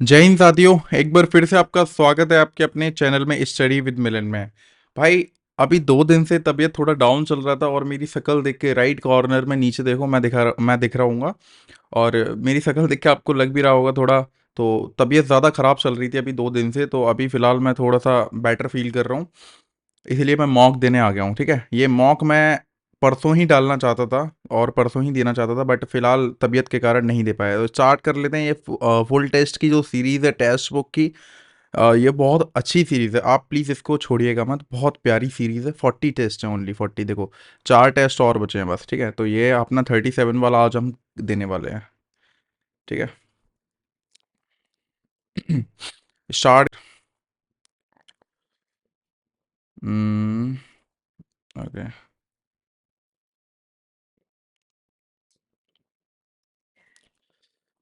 जय हिंद साथियों। एक बार फिर से आपका स्वागत है आपके अपने चैनल में स्टडी विद मिलन में। भाई, अभी 2 दिन से तबीयत थोड़ा डाउन चल रहा था और मेरी शक्ल देख के राइट कॉर्नर में नीचे देखो, मैं दिख रहा हूँ। और मेरी शक्ल देख के आपको लग भी रहा होगा थोड़ा। तो तबीयत ज़्यादा ख़राब चल रही थी अभी 2 दिन से, तो अभी फ़िलहाल मैं थोड़ा सा बेटर फील कर रहा हूँ। इसीलिए मैं मॉक देने आ गया हूँ। ठीक है, ये मॉक मैं परसों ही डालना चाहता था और परसों ही देना चाहता था, बट फिलहाल तबीयत के कारण नहीं दे पाया। तो स्टार्ट कर लेते हैं। ये फुल टेस्ट की जो सीरीज़ है टेस्ट बुक की, ये बहुत अच्छी सीरीज़ है। आप प्लीज़ इसको छोड़िएगा मत, बहुत प्यारी सीरीज़ है। 40 टेस्ट हैं, ओनली 40। देखो, 4 टेस्ट और बचे हैं बस। ठीक है, तो ये अपना 37 वाला आज हम देने वाले हैं। ठीक है। स्टार्ट। ओके।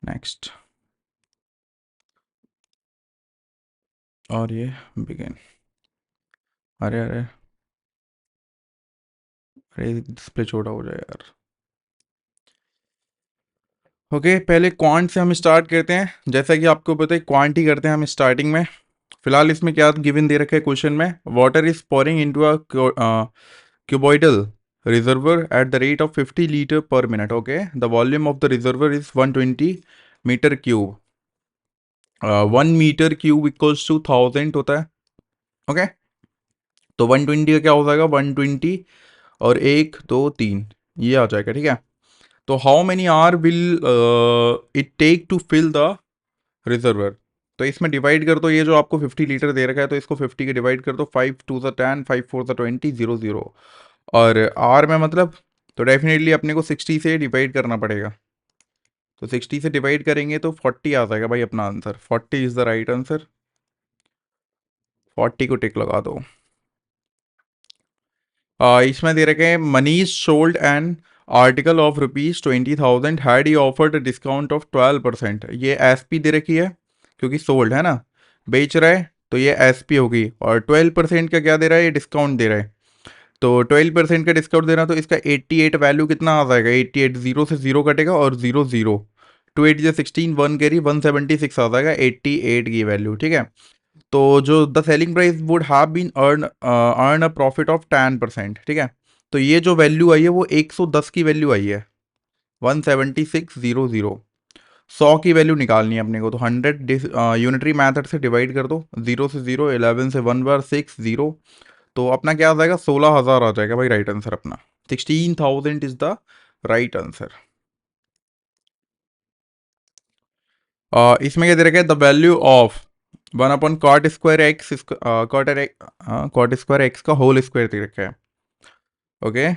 नेक्स्ट। और ये बिगिन। अरे अरे अरे, डिस्प्ले छोटा हो जाए यार। ओके, पहले क्वांट से हम स्टार्ट करते हैं। जैसा कि आपको पता है, क्वांट ही करते हैं हम स्टार्टिंग में। फिलहाल इसमें क्या गिवन दे रखा है क्वेश्चन में, water is pouring into a cuboidal reservoir at the rate of 50 litre per minute. Okay, the volume of the reservoir is 120 metre cube. 1 metre cube equals to 1000 होता है। ओके, तो 120 का क्या हो जाएगा, 120 और 1 2 3, ये आ जाएगा। ठीक है, तो how many are will it take to fill the reservoir. तो इसमें डिवाइड कर दो, ये जो आपको 50 लीटर दे रखा है तो इसको 50 के डिवाइड कर दो। 5 2 10, 5 4 20, 0 0। और आर में मतलब, तो डेफिनेटली अपने को 60 से डिवाइड करना पड़ेगा। तो 60 से डिवाइड करेंगे तो 40 आ जाएगा भाई अपना answer. 40 is the right answer. 40 को टिक लगा दो। इसमें दे रखे हैं, Manish sold an article of rupees 20,000, had he offered discount of 12%। ये एस पी दे रखी है क्योंकि सोल्ड है ना, बेच रहा है, तो ये एस पी होगी। और 12% का क्या दे रहा है, ये डिस्काउंट दे रहा है। तो 12% का डिस्काउंट दे रहा है, तो इसका 88 वैल्यू कितना आ जाएगा, 88, जीरो से जीरो कटेगा और जीरो जीरो, 2 8 16, 1 कैरी 176 आ जाएगा 88 की वैल्यू। ठीक है, तो जो the selling price would have been earn a profit of 10%। ठीक है, तो ये जो वैल्यू आई है वो 110 की वैल्यू आई है, 176,000। 100 की वैल्यू निकालनी है अपने को, तो 100 यूनिटरी मैथड से डिवाइड कर दो। जीरो से जीरो, 11 से 1 बार, 6 0। तो अपना क्या आ जाएगा, 16,000 आ जाएगा भाई राइट आंसर अपना। 16,000 इज द राइट आंसर। इसमें क्या दे रखा है, the value of 1/cot² x, cot² x का होल स्क्वायर दे रखा है। ओके,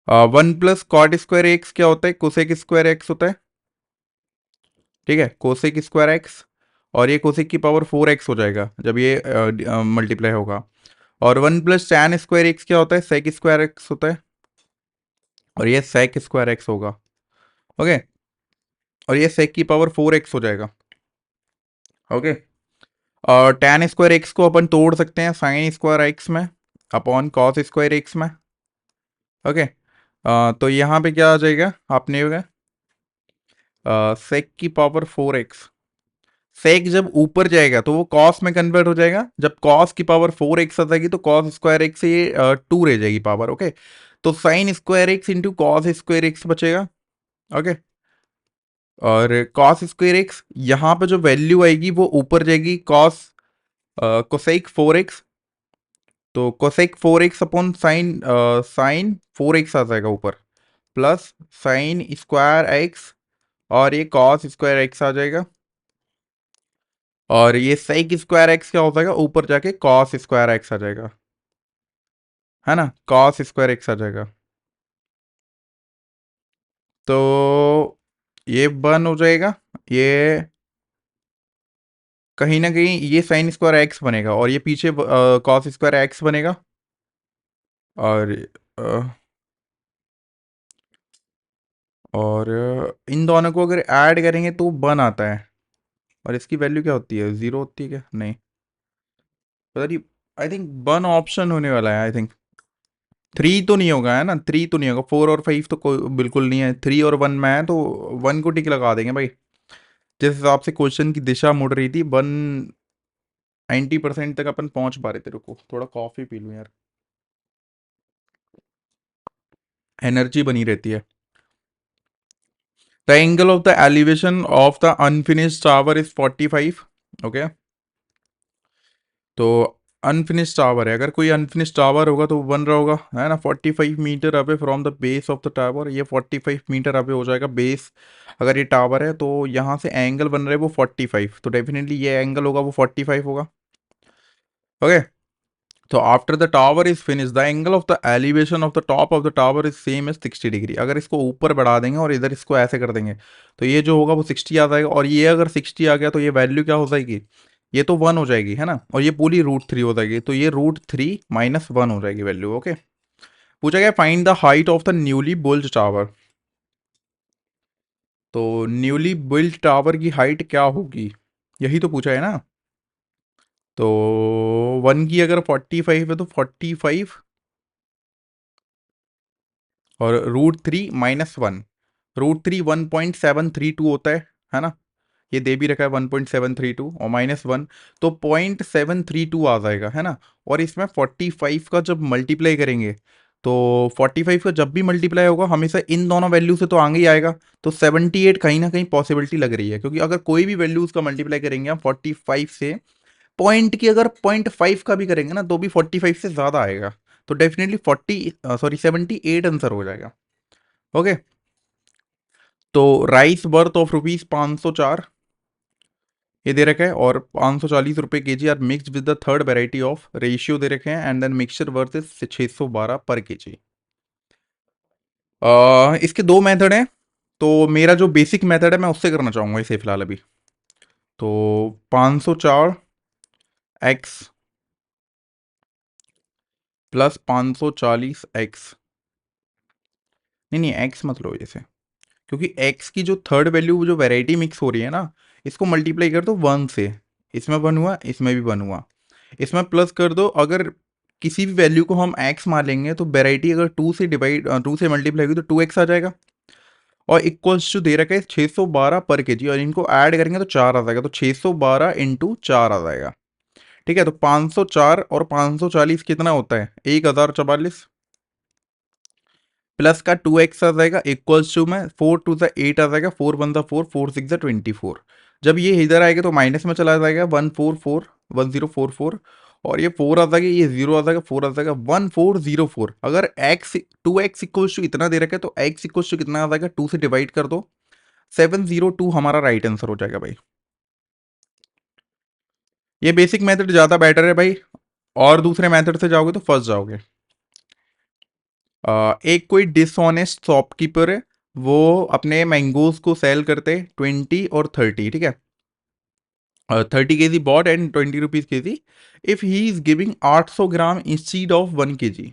1+cot² x क्या होता है, कोसेक² x होता है। ठीक है, कोसेक² x, और ये कोसेक की पावर 4x हो जाएगा जब ये मल्टीप्लाई होगा। और 1+tan² x क्या होता है, सेक² x होता है, और ये सेक² x होगा। ओके, और ये सेक की पावर 4x हो जाएगा। ओके, और tan² x को अपन तोड़ सकते हैं sin² x में, अपॉन cos² x में। ओके, तो यहाँ पे क्या आ जाएगा, आपने सेक की पावर 4x। सेक जब ऊपर जाएगा तो वो कॉस में कन्वर्ट हो जाएगा, जब कॉस की पावर 4x आ जाएगी तो cos² x से ये 2 रह जाएगी पावर। ओके, तो sin² x into cos² x बचेगा। ओके, और cos² x यहाँ पे जो वैल्यू आएगी वो ऊपर जाएगी, कोसेक 4x। तो cosec 4x upon sine 4x आ जाएगा ऊपर, प्लस sin² x, और ये cos² x आ जाएगा। और ये sec² x क्या हो जाएगा, ऊपर जाके cos² x आ जाएगा, है ना, cos² x आ जाएगा। तो ये बन हो जाएगा, ये कहीं ना कहीं ये sin² x बनेगा, और ये पीछे cos² x बनेगा। और इन दोनों को अगर ऐड करेंगे तो बन आता है। और इसकी वैल्यू क्या होती है, जीरो होती है क्या, नहीं पता नहीं। आई थिंक बन ऑप्शन होने वाला है, आई थिंक। 3 तो नहीं होगा, है ना, 3 तो नहीं होगा, 4 और 5 तो कोई बिल्कुल नहीं है, 3 और 1 में है, तो 1 को टिक लगा देंगे भाई। जिस हिसाब से क्वेश्चन की दिशा मुड़ रही थी, 90% तक अपन पहुंच पा रहे थे। रुको थोड़ा कॉफी पी लूं यार, एनर्जी बनी रहती है। The angle of the elevation of the unfinished tower is 45। Okay, तो अनफिनिश्ड टावर है, अगर कोई अनफिनिश्ड टावर होगा तो वो बन रहा होगा, है ना, 45 metre away from the base of the tower. ये 45 मीटर अवे हो जाएगा बेस, अगर ये टावर है तो यहाँ से एंगल बन रहा है वो 45, तो डेफिनेटली ये एंगल होगा वो 45 होगा। ओके, तो after the tower is finish the angle of the elevation of the top of the tower is same as 60 degree. अगर इसको ऊपर बढ़ा देंगे और इधर इसको ऐसे कर देंगे तो ये जो होगा वो 60 आ जाएगा, और ये अगर 60 आ गया तो ये वैल्यू क्या हो जाएगी, ये तो 1 हो जाएगी, है ना, और ये पूरी √3 हो जाएगी, तो ये √3 - 1 हो जाएगी वैल्यू। ओके, पूछा गया find the height of the newly built tower. तो न्यूली बिल्ट टावर की हाइट क्या होगी, यही तो पूछा है ना। तो 1 की अगर 45 है तो 45 और √3 - 1, √3 1.732 होता है ना, ये दे भी रखा है 1.732 और -1, तो 0.732 आ जाएगा, है ना। और इसमें 45 का जब मल्टीप्लाई करेंगे तो 45 का जब भी मल्टीप्लाई होगा हमेशा इन दोनों वैल्यू से तो आगे ही आएगा, तो 78 कहीं ना कहीं पॉसिबिलिटी लग रही है, क्योंकि अगर कोई भी वैल्यू उसका मल्टीप्लाई करेंगे हम 45 से, पॉइंट की अगर 0.5 का भी करेंगे ना तो भी 45 से ज़्यादा आएगा, तो डेफिनेटली 78 आंसर हो जाएगा। ओके, तो राइस वर्थ ऑफ ₹504 ये दे रखा है, और 540 रुपये kg are mixed with the third variety of ratio दे रखे हैं, and then mixture worth is 612 per kg। इसके दो मेथड हैं, तो मेरा जो बेसिक मेथड है मैं उससे करना चाहूँगा इसे फिलहाल अभी। तो 504x प्लस 540x, नहीं नहीं एक्स मत लो जैसे, क्योंकि x की जो थर्ड वैल्यू जो वैरायटी मिक्स हो रही है ना, इसको मल्टीप्लाई कर दो 1 से, इसमें 1 हुआ, इसमें भी 1 हुआ, इसमें प्लस कर दो, अगर किसी भी वैल्यू को हम x मान लेंगे तो वैरायटी अगर 2 से मल्टीप्लाई होगी तो 2x आ जाएगा, और इक्वल्स टू दे रखा है 612 पर kg, और इनको ऐड करेंगे तो 4 आ जाएगा, तो 612 × 4 आ जाएगा। ठीक है, तो 504 और 540 कितना होता है, 1044, प्लस का 2x आ जाएगा, इक्वल्स टू में 4 × 2 = 8 आ जाएगा, 4 × 1 = 4, 4 × 6 = 24। जब ये इधर आएगा तो माइनस में चला जाएगा, 144 1044, और ये 4 आ जाएगा, ये 0 आ जाएगा, 4 आ जाएगा, 1404। अगर x 2x इक्वल्स टू इतना दे रखा है तो x इक्वल्स टू कितना आ जाएगा, 2 से डिवाइड कर दो, 702 हमारा राइट आंसर हो जाएगा भाई। ये बेसिक मेथड ज़्यादा बेटर है भाई, और दूसरे मेथड से जाओगे तो फंस जाओगे। एक कोई डिसऑनेस्ट शॉपकीपर है, वो अपने मैंगोज को सेल करते 20 और 30, ठीक है, 30 kg bought and 20 rupees kg, if he is giving 800 gram instead of 1 kg।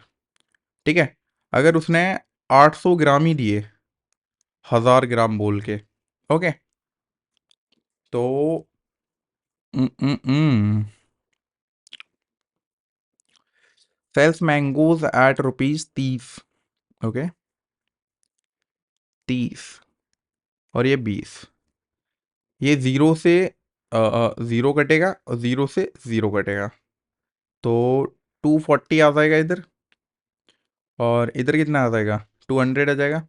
ठीक है, अगर उसने 800 ग्राम ही दिए 1000 ग्राम बोल के। ओके, तो सेल्स मैंगोज एट ₹30। ओके, 30 और ये 20, ये जीरो से जीरो कटेगा और जीरो से जीरो कटेगा, तो 240 आ जाएगा इधर, और इधर कितना आ जाएगा, 200 आ जाएगा,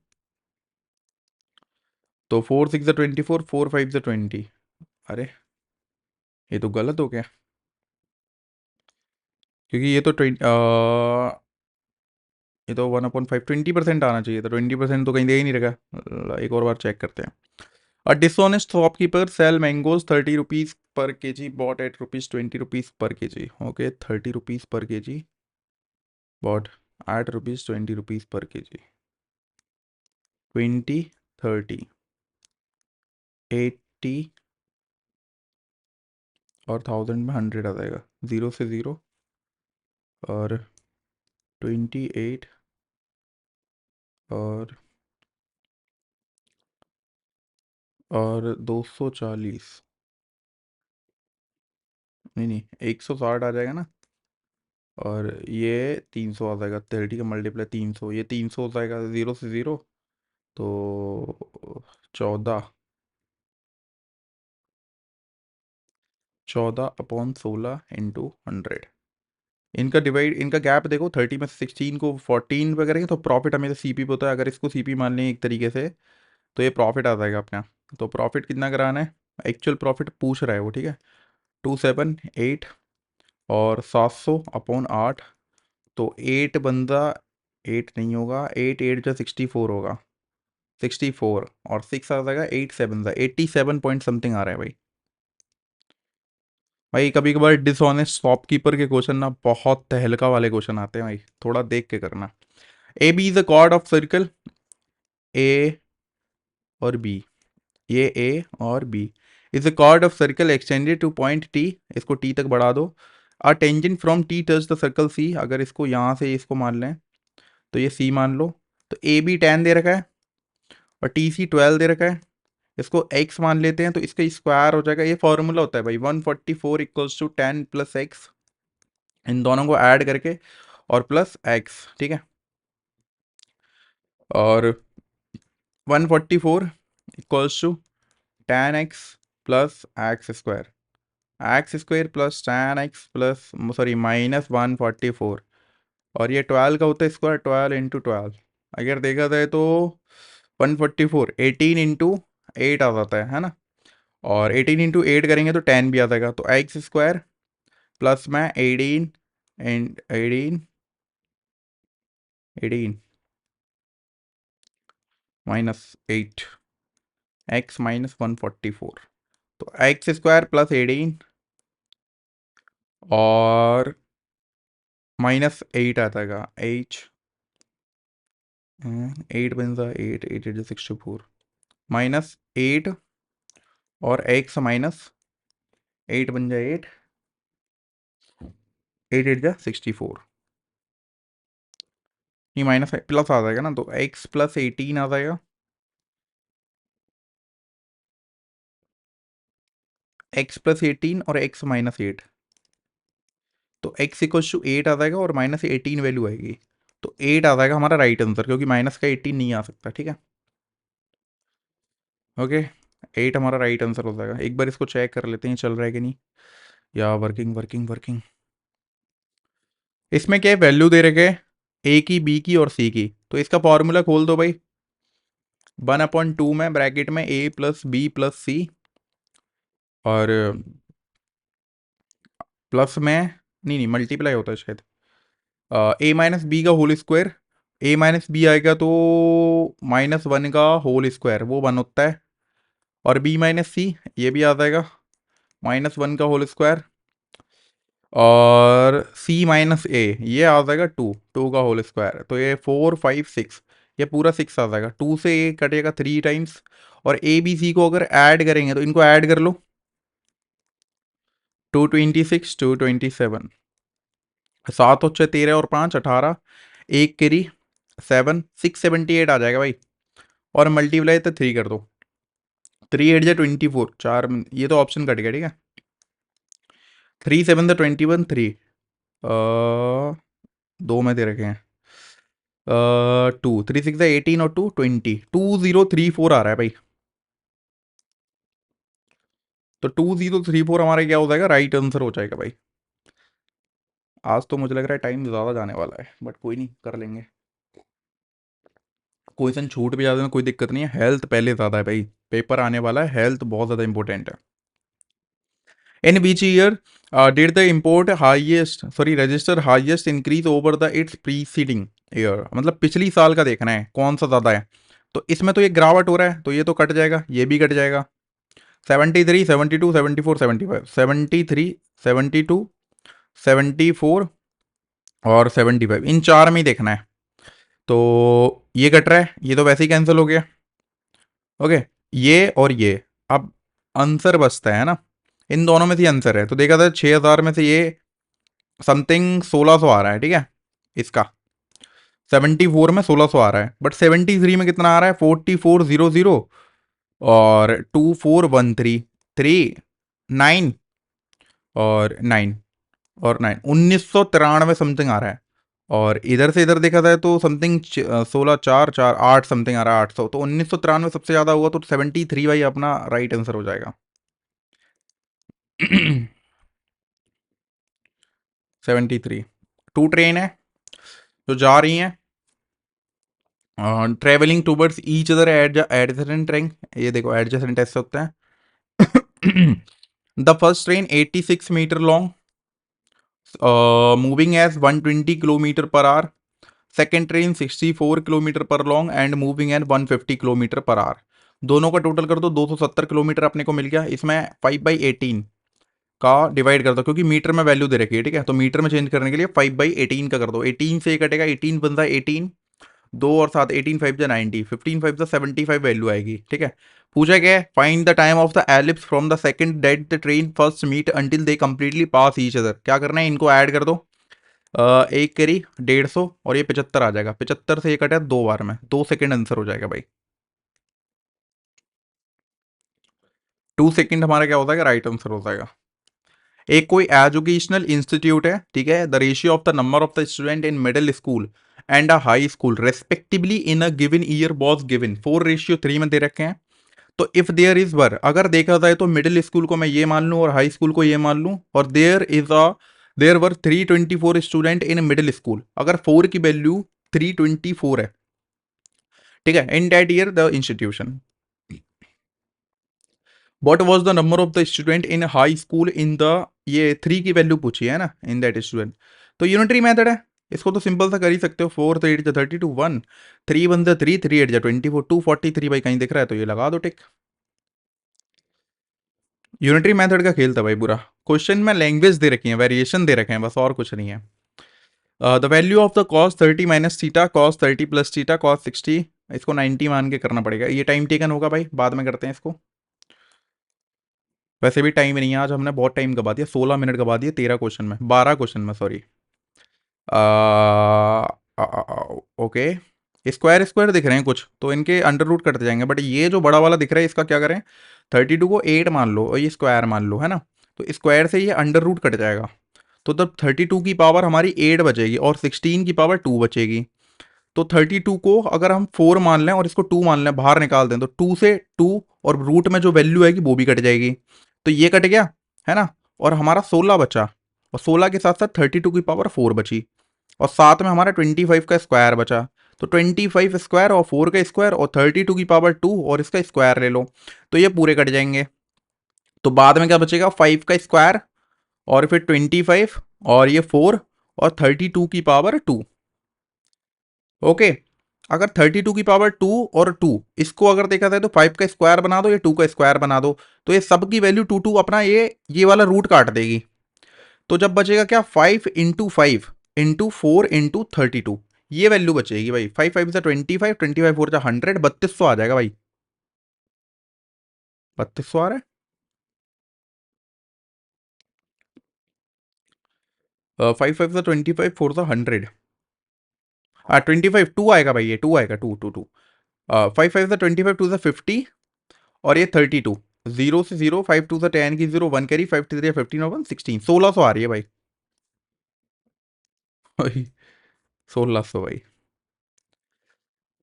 तो 4 × 6 = 24, 4 × 5 = 20। अरे ये तो गलत हो गया, क्योंकि ये तो ये तो 1/5 20% आना चाहिए था, 20% तो कहीं दे ही नहीं रखा, एक और बार चेक करते हैं। A dishonest shopkeeper sell mangoes 30 rupees per kg bought at ₹20 okay, 30 rupees per kg bought at ₹20 20 30 80 और 1000 में 100 आ जाएगा, जीरो से जीरो, और 28 और 240, नहीं नहीं 160 आ जाएगा ना, और ये 300 आ जाएगा, 30 का मल्टीप्लाई 300, ये 300 हो जाएगा, 0 से 0 तो 14, 14/16 इंटू 100। इनका डिवाइड, इनका गैप देखो, 30 में से 16 को 14 पे करेंगे तो प्रॉफिट हमें सीपी पे होता है, अगर इसको सीपी मान लें एक तरीके से तो ये प्रॉफिट आ जाएगा अपना। तो प्रॉफिट कितना कराना है, एक्चुअल प्रॉफिट पूछ रहा है वो, ठीक है। 278 और 700/8, तो 8 बंदा, 8 नहीं होगा, 8 8 जो 64 होगा, 64 और 6 आ जाएगा, 8 7 का 87 पॉइंट समथिंग आ रहा है भाई। भाई कभी कभार डिसऑनेस्ट शॉपकीपर के क्वेश्चन ना बहुत तहलका वाले क्वेश्चन आते हैं भाई, थोड़ा देख के करना। A B is a chord of circle, A और बी, ये ए और B is a chord of circle extended to point T, इसको टी तक बढ़ा दो। A tangent from T touch the circle C, अगर इसको यहाँ से इसको मान लें तो ये सी मान लो। तो ए बी 10 दे रखा है और टी सी 12 दे रखा है, इसको x मान लेते हैं तो इसका स्क्वायर हो जाएगा। ये फॉर्मूला होता है भाई, 144 इक्वल्स टू 10 प्लस एक्स, इन दोनों को ऐड करके और प्लस एक्स, ठीक है। और 144 equals to 10x plus x square, x square plus 10x plus, sorry, minus 144, और ये 12 का होता है स्क्वायर, 12 × 12। अगर देखा जाए तो 144 18 इंटू 8 आ जाता है ना, और 18 इंटू 8 करेंगे तो 10 भी आ जाएगा, तो एक्स स्क्वायर प्लस में 18 एंड 18 माइनस 8, एक्स माइनस 144, तो एक्स स्क्वायर प्लस 18 और माइनस 8 आ जाएगा, एच 8 बन जा 8 8 8 64 माइनस 8 और एक्स माइनस 8 बन जाए 8 8 8 64, ये माइनस प्लस आ जाएगा ना, तो एक्स प्लस 18 आ जाएगा, एक्स प्लस 18 और एक्स माइनस 8, तो x इक्वल्स टू 8 आ जाएगा और माइनस 18 वैल्यू आएगी, तो 8 आ जाएगा हमारा राइट आंसर, क्योंकि माइनस का 18 नहीं आ सकता, ठीक है। ओके, 8 हमारा राइट आंसर हो जाएगा। एक बार इसको चेक कर लेते हैं चल रहा है कि नहीं, या वर्किंग वर्किंग वर्किंग। इसमें क्या वैल्यू दे रखे, ए की, बी की और सी की, तो इसका फॉर्मूला खोल दो भाई, 1/2 में ब्रैकेट में ए प्लस बी प्लस सी, और प्लस में, नहीं मल्टीप्लाई होता है शायद, ए माइनस बी का होल स्क्वायर, ए माइनस बी आएगा तो -1 का होल स्क्वायर, वो 1 होता है, और बी माइनस सी ये भी आ जाएगा, -1 का होल स्क्वायर, और सी माइनस ए ये आ जाएगा 2 2 का होल स्क्वायर, तो ये 4 5 6, ये पूरा 6 आ जाएगा, 2 से ए कटेगा 3 टाइम्स, और ए बी सी को अगर ऐड करेंगे तो इनको ऐड कर लो, 226 227, 7 और 6 13 और 5 18, एक केरी 7 678 आ जाएगा भाई, और मल्टीप्लाई तो 3 कर दो, 3 8 जा 24, 4, ये तो ऑप्शन कट गया, ठीक है। 3 7 द 21 3, 2 में दे रखे हैं, 2 3 6 18 और 2 20, 2034 आ रहा है भाई, तो 2034 हमारा क्या हो जाएगा, राइट आंसर हो जाएगा भाई। आज तो मुझे लग रहा है टाइम ज़्यादा जाने वाला है, बट कोई नहीं, कर लेंगे, क्वेश्चन छूट भी जाते हैं कोई दिक्कत नहीं है, हेल्थ पहले ज़्यादा है भाई, पेपर आने वाला है, हेल्थ बहुत ज़्यादा इंपॉर्टेंट है। In which year did the import highest, sorry, register highest increase over the its preceding year, मतलब पिछली साल का देखना है कौन सा ज़्यादा है, तो इसमें तो ये गिरावट हो रहा है तो ये तो कट जाएगा, ये भी कट जाएगा, 73 72 74 75, 73 72 74 और 75, इन चार में ही देखना है, तो ये कट रहा है, ये तो वैसे ही कैंसिल हो गया। ओके, ये और ये, अब आंसर बचता है ना, इन दोनों में से आंसर है, तो देखा था 6000 में से ये समथिंग 1600 आ रहा है, ठीक है, इसका 74 में 1600 आ रहा है, बट 73 में कितना आ रहा है, 4400 और 2413 3 9 और 9, और 9 1993 समथिंग आ रहा है। और इधर से इधर देखा जाए तो समथिंग 16 4 4 8 समथिंग आ रहा है, 800। तो 1993 सबसे ज्यादा हुआ तो 73 भाई अपना राइट आंसर हो जाएगा। 73। टू ट्रेन है जो जा रही हैं, travelling towards each other adjacent train. ये देखो एडजेसेंट ऐसे होता है। The first train 86 metre long, moving as 120 kilometre per hour. Second train 64 kilometre per long and moving at 150 kilometre per hour. दोनों का टोटल कर दो, 270 किलोमीटर अपने को मिल गया। इसमें 5/18 का डिवाइड कर दो, क्योंकि मीटर में वैल्यू दे रखी है, ठीक है। तो मीटर में चेंज करने के लिए 5/18 का कर दो। 18 से ये कटेगा, 18 बनता है 18, 2 और 7, 18 5 जा 90, 15 5 जा 75 वैल्यू आएगी, ठीक है। पूछा क्या है, find the time of the elapse from the second that the train first meet until they completely pass each other. क्या करना है, इनको ऐड कर दो। एक करी 150 और ये 75 आ जाएगा। 75 से ये कटा 2 बार में, 2 सेकंड आंसर हो जाएगा भाई। 2 सेकंड हमारा क्या हो जाएगा, राइट आंसर हो जाएगा। एक कोई एजुकेशनल इंस्टीट्यूट है, ठीक है। The ratio of the number of the student in middle school and a high school respectively in a given year was given 4:3 में दे रखे हैं। तो इफ देयर इज वर, अगर देखा जाए तो मिडिल स्कूल को मैं ये मान लूं और हाई स्कूल को ये मान लूं, और there were 324 student in middle school. अगर 4 की वैल्यू 324 है, ठीक है, in that year the institution. What was the number of the student in high school in the, ये 3 की वैल्यू पूछी है ना, इन दैट स्टूडेंट। तो यूनिटरी मेथड है, इसको तो सिंपल सा कर ही सकते हो। 4 तो 8 जा 32, 1 3 1 जा 3, 3 8 जा 24, 243 भाई कहीं दिख रहा है तो ये लगा दो टिक। यूनिटरी मेथड का खेल था भाई पूरा। क्वेश्चन में लैंग्वेज दे रखी है, वेरिएशन दे रखे हैं, बस और कुछ नहीं है। The value of the cos 30 minus theta, cos 30 plus theta, cos 60। इसको 90 मान के करना पड़ेगा। ये टाइम टेकन होगा भाई, बाद में करते हैं इसको। वैसे भी टाइम नहीं है आज, हमने बहुत टाइम गवा दिया, 16 मिनट गवा दिए 13 क्वेश्चन में, 12 क्वेश्चन में सॉरी। ओके, स्क्वायर स्क्वायर दिख रहे हैं कुछ तो इनके अंडर रूट कटते जाएंगे, बट ये जो बड़ा वाला दिख रहा है इसका क्या करें, 32 को 8 मान लो और ये स्क्वायर मान लो, है ना। तो स्क्वायर से ये अंडर रूट कट जाएगा। तो तब 32 की पावर हमारी 8 बचेगी और 16 की पावर 2 बचेगी। तो 32 को अगर हम 4 मान लें और इसको 2 मान लें, बाहर निकाल दें, तो 2 से 2 और रूट में जो वैल्यू आएगी वो भी कट जाएगी। तो ये कट गया, है ना। और हमारा 16 बचा, और 16 के साथ साथ 32 की पावर 4 बची, और साथ में हमारा 25 का स्क्वायर बचा। तो 25 स्क्वायर और 4 का स्क्वायर और 32 की पावर 2 और इसका स्क्वायर ले लो, तो ये पूरे कट जाएंगे। तो बाद में क्या बचेगा, 5 का स्क्वायर और फिर 25 और ये 4 और 32 की पावर 2। ओके, अगर 32 की पावर 2 और 2, इसको अगर देखा जाए तो 5 का स्क्वायर बना दो, ये 2 का स्क्वायर बना दो, तो ये सब की वैल्यू 2 2 अपना ये वाला रूट काट देगी। तो जब बचेगा क्या, 5 इंटू 5 इंटू 4 इंटू 32, ये वैल्यू बचेगी भाई। 5 5 से 25, 25 4 100, 3200 आ जाएगा भाई। 3200 आ रहा है। 5 5 से 25, 4 से 100, 25 2 आएगा भाई, ये 2 आएगा, 2 2 2। 5 5 से 25, 2 से 50 और ये 32, 0 से 0, 5 2 से 10 की 0, 1 कैरी, 5 3 15 और 1 16, 1600 आ रही है भाई। भाई 1600 भाई।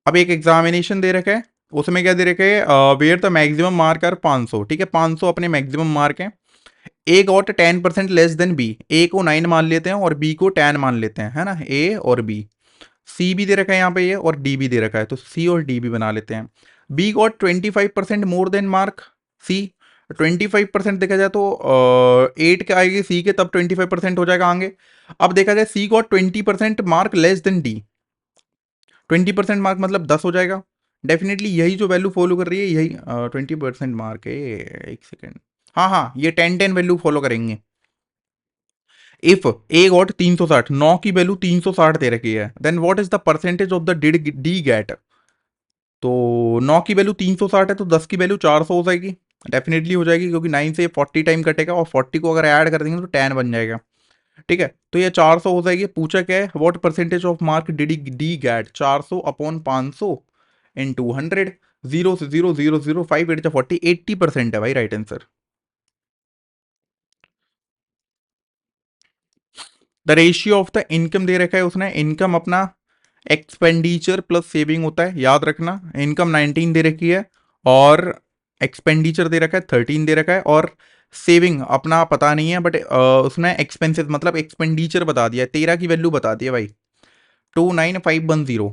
अब एक एग्जामिनेशन दे रखा है, उसमें क्या दे रखा है, where the maximum mark are 500, ठीक है। 500 अपने मैक्सिमम मार्क है। A got 10% less than B, A को 9 मान लेते हैं और बी को 10 मान लेते हैं, है ना, ए और बी। सी भी दे रखा है यहाँ पे ये, और डी भी दे रखा है, तो सी और डी भी बना लेते हैं। B got 25% more than mark C. 25% देखा जाए तो 8 के आएगी सी के, तब 25% हो जाएगा आगे। अब देखा जाए C got 20% mark less than D, 20% mark मतलब 10 हो जाएगा। डेफिनेटली यही जो वैल्यू फॉलो कर रही है यही 20% मार्क है। एक सेकेंड, हाँ हाँ, ये 10 10 वैल्यू फॉलो करेंगे। इफ ए गॉट 360, 9 की वैल्यू 360 दे रखी है, then what is the percentage of the D get. तो 9 की वैल्यू 360 है तो 10 की वैल्यू 400 हो जाएगी। डेफिनेटली हो जाएगी, क्योंकि 9 से 40 टाइम कटेगा और 40 को अगर ऐड कर देंगे तो 10 बन जाएगा, ठीक है। तो ये 400 हो जाएगी। पूछा क्या है, what percentage of mark did D get, 400 upon 500 in 200, 0 से 0 0 0 5 8 40, 80% है भाई right answer. The ratio of the income दे रखा है उसने, इनकम अपना एक्सपेंडिचर प्लस सेविंग होता है, याद रखना। इनकम 19 दे रखी है और एक्सपेंडिचर दे रखा है 13 दे रखा है, और सेविंग अपना पता नहीं है, बट उसने एक्सपेंसिव मतलब एक्सपेंडिचर बता दिया है, 13 की वैल्यू बता दी है भाई, 29510।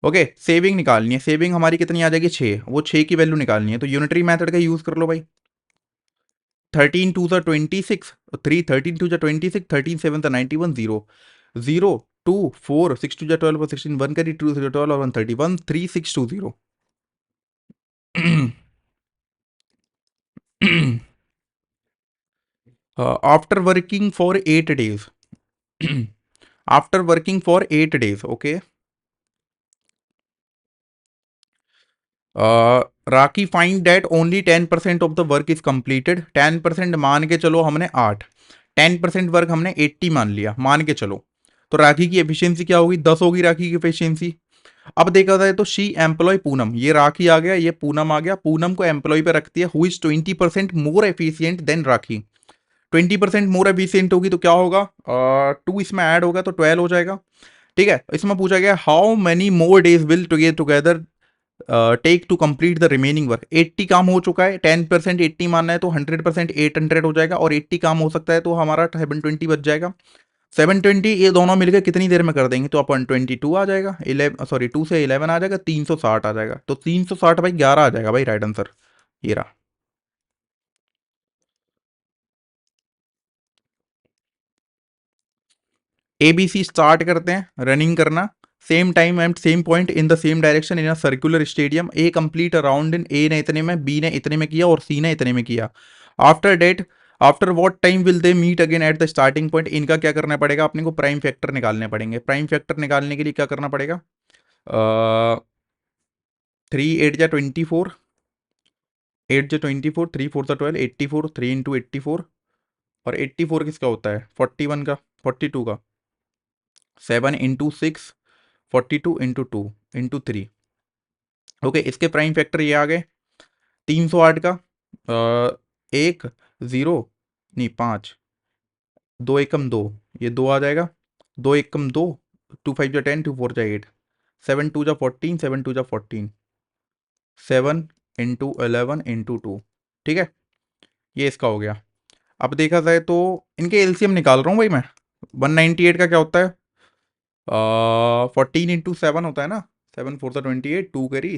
ओके, सेविंग निकालनी है, सेविंग हमारी कितनी आ जाएगी 6, वो 6 की वैल्यू निकालनी है, तो यूनिटरी मेथड का यूज कर लो भाई। 13 2 26, 13 2 26, 13 7 91, 0 0 2 4 6 2 12 16 1 करी 2 0 12 और 130 13620। After working for 8 days, after working for 8 days, okay, Rakhi find that only 10% of the work is completed. 10% मान के चलो हमने 8, 10% वर्क हमने 80 मान लिया, मान के चलो, तो राखी की एफिशिएंसी क्या होगी, 10 होगी राखी की एफिशिएंसी। अब देखा जाए तो शी एम्प्लॉय पूनम, ये राखी आ गया, ये पूनम आ गया, पूनम को एम्प्लॉय पे रखती है, who is 20% more efficient then rakhi. 20% more efficient होगी तो क्या होगा, 2 इसमें ऐड होगा तो 12 हो जाएगा। ठीक है, इसमें पूछा गया how many more days will together take to complete the remaining work. 80 काम हो चुका है, 10% 80 मानना है तो 100% 800 हो जाएगा, और 80 काम हो सकता है तो हमारा 720 बच जाएगा। 720 ये दोनों मिलकर कितनी देर में कर देंगे, तो अपन 22 आ जाएगा, 11 सॉरी 2 से 11 आ जाएगा, 360 आ जाएगा, तो 360 भाई 11 आ जाएगा भाई, राइट आंसर ये रहा। ABC स्टार्ट करते हैं रनिंग करना, same time and same point in the same direction in a circular stadium, A complete around in, A ने इतने में, बी ने इतने में किया और सी ने इतने में किया। After that, after what time will they meet again at the starting point, इनका क्या करना पड़ेगा अपने को, प्राइम फैक्टर निकालने पड़ेंगे। प्राइम फैक्टर निकालने के लिए क्या करना पड़ेगा, 3 8 जा 24, 8 जा 24, 3 4 जा 12, 84, 3 × 84, और 84 किसका होता है, 41 का, 42 का, 7 × 6, 42 × 2 × 3। ओके, इसके प्राइम फैक्टर ये आ गए, 308 का, एक, जीरो, नहीं 5, 2 एकम 2, ये 2 आ जाएगा, 2 एकम 2, 2 5 जा 10, 2 4 जा 8, 7 2 जा 14, 7 2 जा 14, 7 × 11 × 2, ठीक है, ये इसका हो गया। अब देखा जाए तो इनके एलसीएम निकाल रहा हूँ भाई मैं, 198 का क्या होता है, 14 × 7 होता है ना, 7 4 जा 28, 2 करी,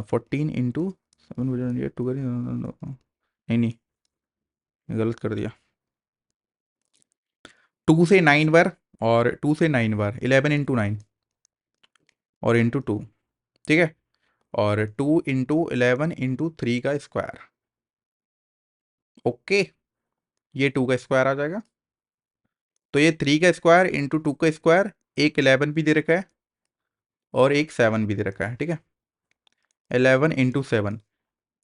14 × 7 2 करी, नहीं नहीं, गलत कर दिया, 2 से 9 बार, और 2 से 9 बार 11 × 9 और × 2, ठीक है, और 2 × 11 × 3 का स्क्वायर। ओके, ये 2 का स्क्वायर आ जाएगा, तो ये 3 का स्क्वायर इंटू 2 का स्क्वायर, एक 11 भी दे रखा है और एक 7 भी दे रखा है, ठीक है, 11 × 7,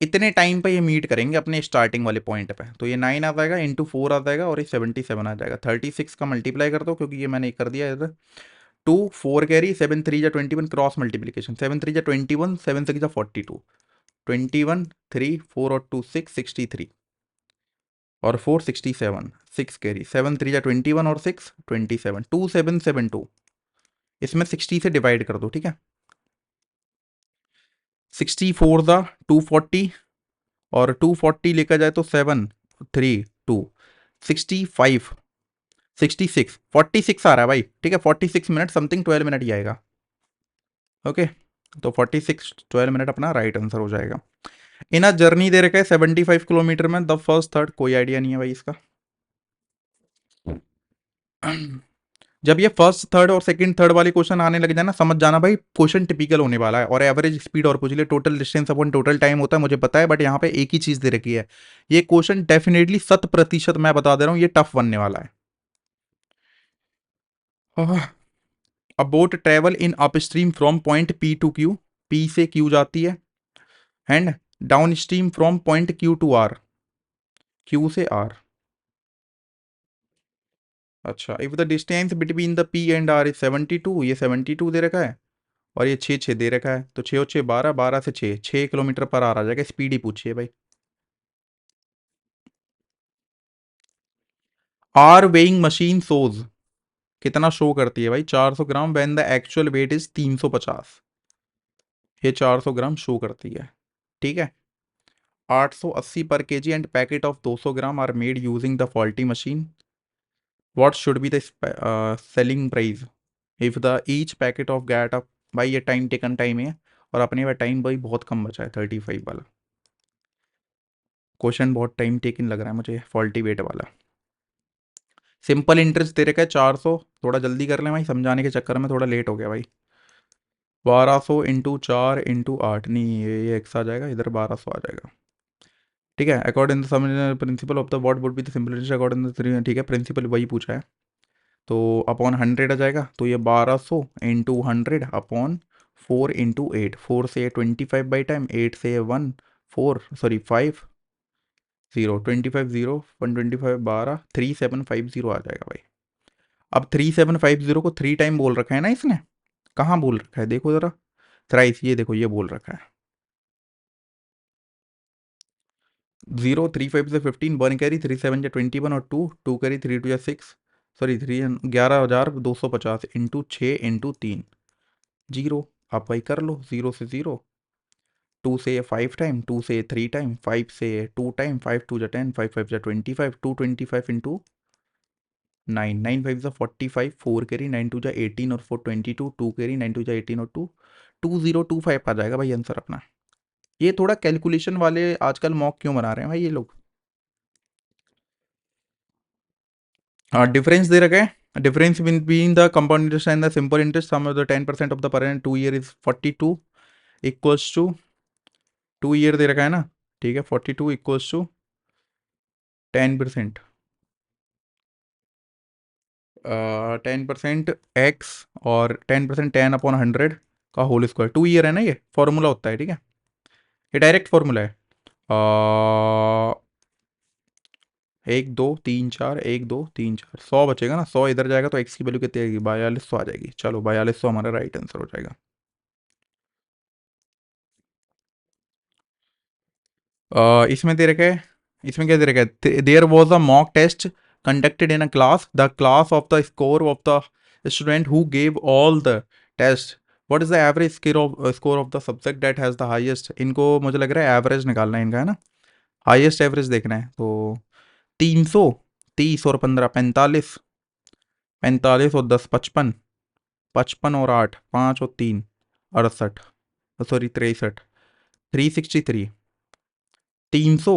इतने टाइम पे ये मीट करेंगे अपने स्टार्टिंग वाले पॉइंट पे, तो ये 9 आ जाएगा, × 4 आ जाएगा, और ये 77 आ जाएगा। 36 का मल्टीप्लाई कर दो, क्योंकि ये मैंने कर दिया इधर, 2 4 कैरी, 7 3 जा 21, क्रॉस मल्टीप्लीकेशन, 7 3 जा 21, 7 6 जा 42, 21 3 4 और 2 6, 63, और 4 67, 6 कैरी, 7 3 जा 21 और 6 27, 2772, इसमें 60 से डिवाइड कर दो, ठीक है, 64 दा 240, और 240 लेकर जाए तो 7 3 2, 65, 66, 46 आ रहा है भाई, ठीक है, 46 मिनट समथिंग, 12 मिनट ही आएगा। ओके, तो 46 12 मिनट अपना राइट आंसर हो जाएगा। इन जर्नी दे रखा है 75 किलोमीटर में, द फर्स्ट थर्ड, कोई आइडिया नहीं है भाई इसका। जब ये फर्स्ट थर्ड और सेकंड थर्ड वाले क्वेश्चन आने लग जाए ना, समझ जाना भाई क्वेश्चन टिपिकल होने वाला है, और एवरेज स्पीड और पूछ ले, total distance upon total time होता है, मुझे पता है, बट यहाँ पे एक ही चीज दे रखी है, ये क्वेश्चन डेफिनेटली 100% मैं बता दे रहा हूँ ये टफ बनने वाला है। A boat travel in upstream from point P to Q, P से क्यू जाती है, and downstream from point Q to R, Q से आर। अच्छा, if the distance between the P and R is 72, ये 72 दे रखा है, और ये 6 6 दे रखा है, तो 6 और 6 12, 12 से 6 किलोमीटर पर आर आ जाएगा, स्पीड ही पूछिए भाई। आर वेइंग मशीन शोज, कितना शो करती है भाई? 400 gram, when the actual weight is 350। ये 400 ग्राम शो करती है, ठीक है। 880 पर kg and packet of 200 gram are made using the faulty machine. What should be the selling price if the each packet of get off. भाई ये time taken time है, और अपने पास टाइम भाई बहुत कम बचा है, 35 वाला क्वेश्चन बहुत टाइम टेकिंग लग रहा है मुझे, फॉल्टी वेट वाला। सिंपल इंटरेस्ट दे रखा है 400, थोड़ा जल्दी कर लें भाई, समझाने के चक्कर में थोड़ा लेट हो गया भाई। 1200 × 4 × 8, नहीं ये एक्स आ जाएगा, इधर 1200 आ जाएगा, ठीक है। According the principle of the what would be the simple interest according the, ठीक है, प्रिंसिपल वही पूछा है। तो अपॉन 100 आ जाएगा, तो ये 1200 × 100 अपॉन 4 × 8, 4 से 25/टाइम, 8 से 1, 4 सॉरी 5, 0, 25 0, 125 12, 3750 आ जाएगा भाई। अब 3750 को 3 टाइम बोल रखा है ना इसने, कहाँ बोल रखा है देखो जरा, थ्राइस, ये देखो ये बोल रखा है। 0 3 5 से 15, 1 कैरी, 3 7 या 21, और 2 2 कैरी, 3 2 या 6, सॉरी 3 11,250 इंटू 6 इंटू 3, 0। आप भाई कर लो, 0 से 0, 2 से 5 टाइम, 2 से 3 टाइम, 5 से 2 टाइम, 5 2 जा 10, 5 5 जा 25, 225 इंटू 9, 9 5 जा 45, 4 कैरी, 9 2 जा 18, और 4 22, 2 कैरी, 9 2 जा 18, और 2 2025 आ जाएगा भाई आंसर अपना। ये थोड़ा कैलकुलेशन वाले आजकल मॉक क्यों बना रहे हैं भाई ये लोग? हाँ, डिफरेंस दे रखा है, difference between the compound interest and the simple interest, sum of the 10% of the per annum 2 year is 42 equals to, 2 year दे रखा है ना, ठीक है, 42 इक्वल्स टू 10%, 10% एक्स, और 10% 10/100 का होल स्क्वायर, 2 ईयर है ना, ये फॉर्मूला होता है, ठीक है, ये डायरेक्ट फॉर्मूला है। 1 2 3 4, 1 2 3 4, 100 बचेगा ना, 100 इधर जाएगा तो एक्स की वैल्यू कितनी आएगी, 4200 आ जाएगी। चलो 4200 हमारा राइट आंसर हो जाएगा। इसमें दे रखा है, इसमें क्या दे रखा है, there was a mock test conducted in a class, the class of the score of the student who gave all the test, what is the average score of the subject that has the highest. इनको मुझे लग रहा है average निकालना है इनका, है ना, हाईएस्ट एवरेज देखना है। तो 300, 30 और 15 45, 45 और 10 55, 55 और 8 5 और 3 68, सॉरी 63, 363, 300,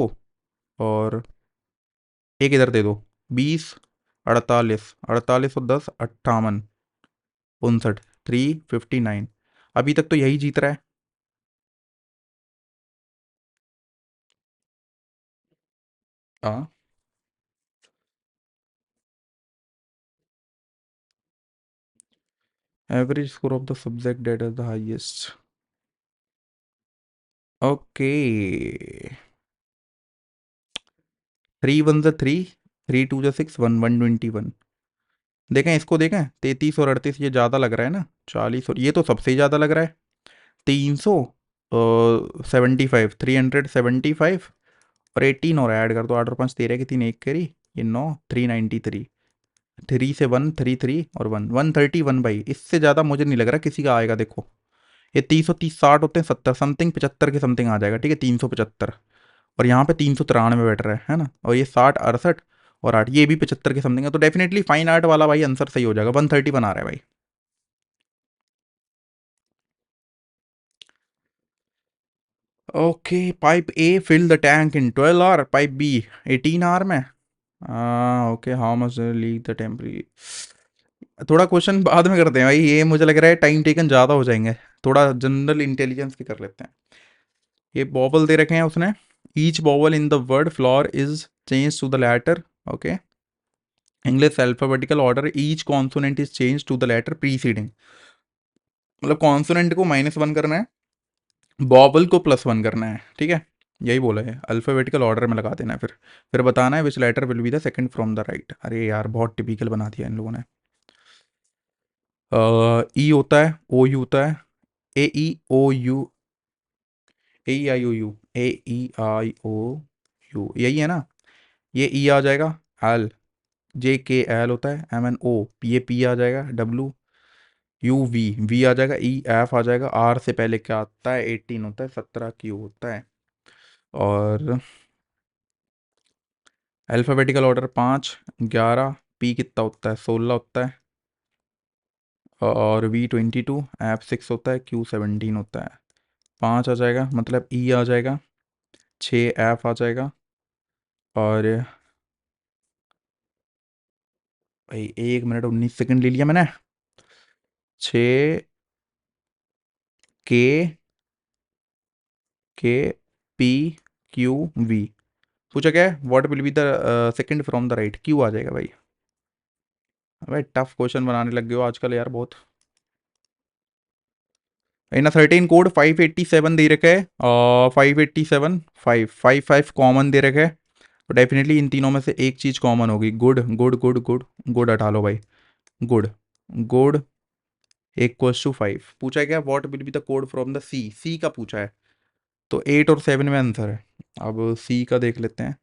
और एक इधर दे दो, 20, 48, 48 और 10 58, 59, 359। अभी तक तो यही जीत रहा है। हाँ, average score of the subject that is the highest, okay. 3 1 जा 3, 3 2 जा 6, 1 121। देखें इसको, देखें 33 और 38, ये ज़्यादा लग रहा है ना, 40, और ये तो सबसे ही ज़्यादा लग रहा है, 300 75, 375, और 18 और ऐड कर दो, 8 और 5 13 की 3 1 करी, ये 9, 393, 3 से 1 3 3 और 1 131 भाई, इससे ज़्यादा मुझे नहीं लग रहा किसी का आएगा। देखो ये 330 60 होते हैं, 70 समथिंग 75 के समथिंग आ जाएगा, ठीक है, 375, और यहाँ पे 393 बैठ रहा है ना, और ये 60 68 और 8, ये भी 75 के समथिंग है, तो डेफिनेटली फाइन आर्ट वाला भाई आंसर सही हो जाएगा, 131 आ रहा है भाई। Okay, pipe A fill the tank in 12 hour, pipe B 18 hour में। Okay, how much leak the टेम्परी, थोड़ा क्वेश्चन बाद में करते हैं भाई, ये मुझे लग रहा है टाइम टेकन ज़्यादा हो जाएंगे, थोड़ा जनरल इंटेलिजेंस के कर लेते हैं। ये बॉबल दे रखे हैं उसने, each vowel in the word floor is change to the letter, okay, English alphabetical order, each consonant is change to the letter preceding, मतलब कॉन्सोनेंट को -1 करना है, बॉबल को +1 करना है, ठीक है, यही बोला है, अल्फाबेटिकल ऑर्डर में लगा देना है, फिर बताना है which letter will be the second from the right. अरे यार बहुत टिपिकल बना दिया इन लोगों ने। ई होता है, ओ यू होता है, A E O U, A E I O U, A E I O U, यही है ना, ये ई आ जाएगा एल, JKL होता है, MNO ये P आ जाएगा, WUV आ जाएगा, EF आ जाएगा, R से पहले क्या आता है, 18 होता है, 17 Q होता है। और अल्फ़ाबेटिकल ऑर्डर 5, 11, P कितना होता है, 16 होता है, और V 22, F 6 होता है, Q 17 होता है। 5 आ जाएगा, मतलब E आ जाएगा, 6 F आ जाएगा, और भाई 1 मिनट 19 सेकंड ले लिया मैंने। 6 के P Q V। पूछा क्या है, what will be the second from the right, Q आ जाएगा भाई। भाई टफ क्वेश्चन बनाने लग गए हो आजकल यार बहुत। इन 13 कोड 587 दे रखा है, 587, 555 कॉमन दे रखा है, तो डेफिनेटली इन तीनों में से एक चीज़ कॉमन होगी, good good good good. Good हटा लो भाई, गुड गुड इक्वल्स टू 5। पूछा है क्या, what will be the code from the C का पूछा है, तो 8 और 7 में आंसर है। अब सी का देख लेते हैं।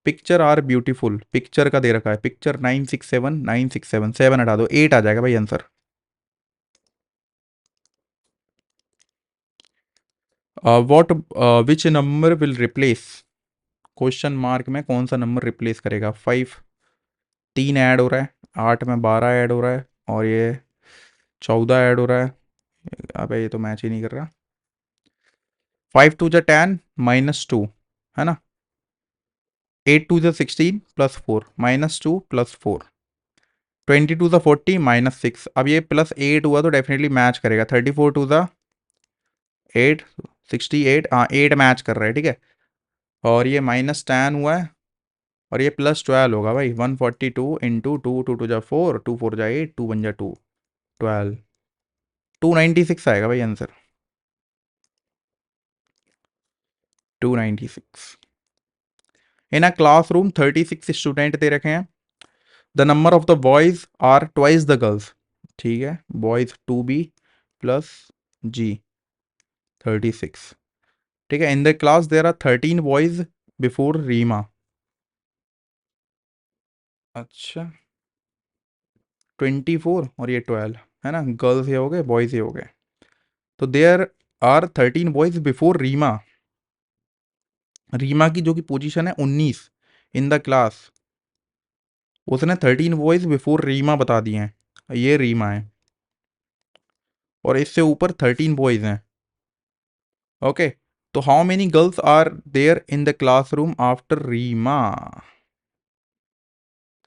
पिक्चर आर ब्यूटीफुल, पिक्चर का दे रखा है, पिक्चर 967, 967, 7 हटा दो, 8 आ जाएगा भाई answer. What which number will replace, question mark में कौन सा नंबर रिप्लेस करेगा, 5, 3 ऐड हो रहा है, 8 में 12 ऐड हो रहा है, और ये 14 ऐड हो रहा है। अबे ये तो मैच ही नहीं कर रहा। 5 2 10 -2 है ना, 8 2 16 +4 -2 +4, 22 40 -6। अब ये +8 हुआ तो डेफिनेटली मैच करेगा, 34 2 8, 68, हाँ 8 मैच कर रहा है, ठीक है। और ये -10 हुआ है, और ये +12 होगा भाई, 142 इंटू 2 2 2 जा 4, 2 4 जा 8, 2 1 जा 2, 12, 296 आएगा भाई answer, 296। In a classroom 36 student दे रखे हैं, the number of the boys are twice the girls, ठीक है, बॉयज 2B प्लस G 36, ठीक है। In the class there are 13 boys before Reema, अच्छा 24 और ये 12 है ना, गर्ल्स ये हो गए, बॉयज ये हो गए, तो there are 13 boys before Reema. Reema की जो कि पोजीशन है 19 इन द क्लास, उसने 13 बॉयज बिफोर रीमा बता दिए हैं, ये रीमा है, और इससे ऊपर 13 बॉयज हैं, ओके। तो how many girls are there in the classroom after Reema,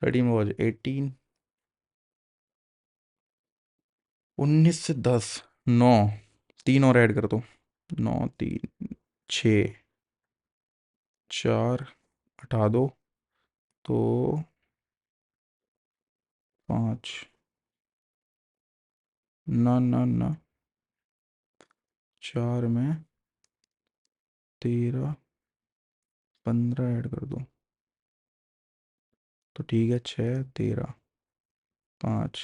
13 boys 18, 19 से 10, 9, 3 और ऐड कर दो, 9 3 6, 4 हटा दो तो 5, ना ना ना, 4 में 13, 15 ऐड कर दो, तो ठीक है, 6 13, 5,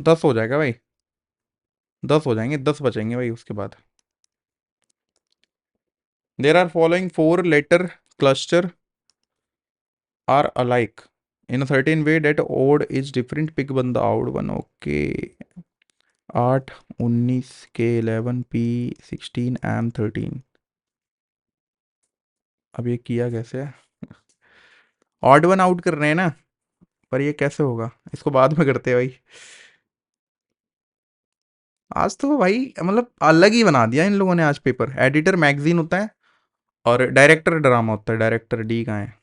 10 हो जाएगा भाई, 10 हो जाएंगे, 10 बचेंगे भाई उसके बाद। There are following 4 letter cluster are alike in a certain way that odd is different, pick one the out one, okay. 8 19 K 11 P 16 M 13, अब ये किया कैसे है, ऑड वन आउट कर रहे हैं ना, पर ये कैसे होगा, इसको बाद में करते हैं भाई। आज तो भाई मतलब अलग ही बना दिया इन लोगों ने आज पेपर, एडिटर मैगजीन होता है और डायरेक्टर ड्रामा होता है, डायरेक्टर डी कहाँ है।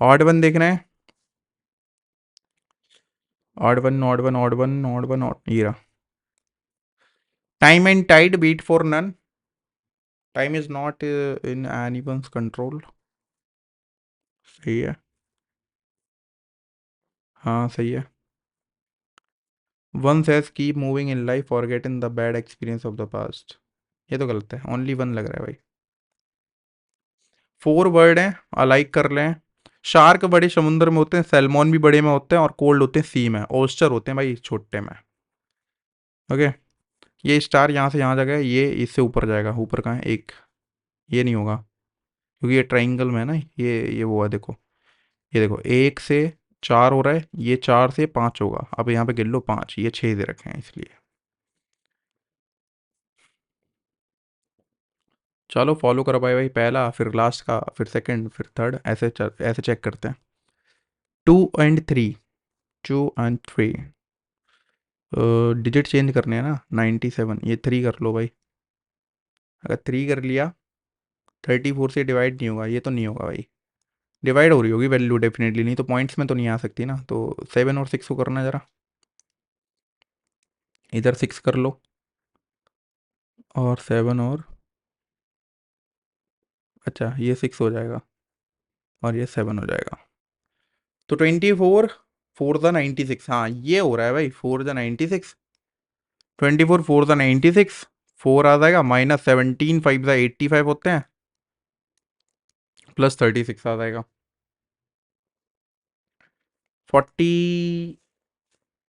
ऑड वन देख रहे हैं, odd one odd one odd one odd one ये रहा, time and tide wait for none, time is not in anyone's control, सही है, हाँ सही है। One says keep moving in life forgetting the bad experience of the past, ये तो गलत है, ओनली वन लग रहा है भाई। 4 वर्ड हैं, अलाइक कर लें। शार्क बड़े समुद्र में होते हैं, सैल्मोन भी बड़े में होते हैं, और कोल्ड होते हैं सी में, ओस्टर होते हैं भाई छोटे में, ओके। ये स्टार यहाँ से यहाँ जाएगा, ये इससे ऊपर जाएगा, ऊपर कहाँ है एक, ये नहीं होगा क्योंकि ये ट्राइंगल में है ना, ये वो है देखो, ये देखो 1 से 4 हो रहा है, ये 4 से 5 होगा। अब यहाँ पे गिन लो 5, ये 6 दे रखे हैं इसलिए। चलो फॉलो करो भाई भाई, पहला फिर लास्ट का फिर सेकंड फिर थर्ड, ऐसे चेक करते हैं। 2 और 3, 2 और 3 डिजिट चेंज करने हैं ना, 97, ये 3 कर लो भाई। अगर 3 कर लिया, 34 से डिवाइड नहीं होगा, ये तो नहीं होगा भाई। डिवाइड हो रही होगी वैल्यू डेफिनेटली, नहीं तो पॉइंट्स में तो नहीं आ सकती ना। तो 7 और 6 को करना जरा, इधर 6 कर लो, और 7 और, अच्छा ये 6 हो जाएगा, और ये 7 हो जाएगा। तो 24 4 ज़ा 96, हाँ ये हो रहा है भाई, 4 ज़ा 96, 24 4 ज़ा 96, 4 आ जाएगा, -17 5 ज़ा 85 होते हैं, +36 आ जाएगा। 40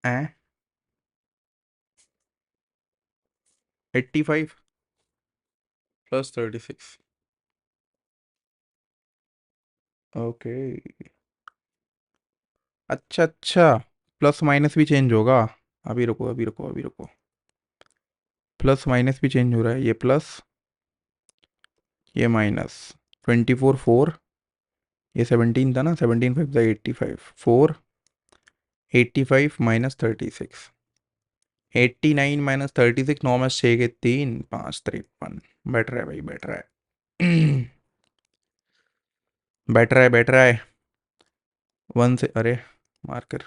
है, 85 +36। ओके, अच्छा अच्छा, प्लस माइनस भी चेंज होगा। अभी रुको अभी रुको अभी रुको, प्लस माइनस भी चेंज हो रहा है, ये प्लस ये माइनस। 24 4, ये 17 था ना, 17 5 ज़ा 85, 4 85 -36, 89 -36, 9 में 6 के 3, 5 53। बैठ रहा है भाई, बैठ रहा है। बैठ रहा है बैठ रहा है। 1 से, अरे मार्कर,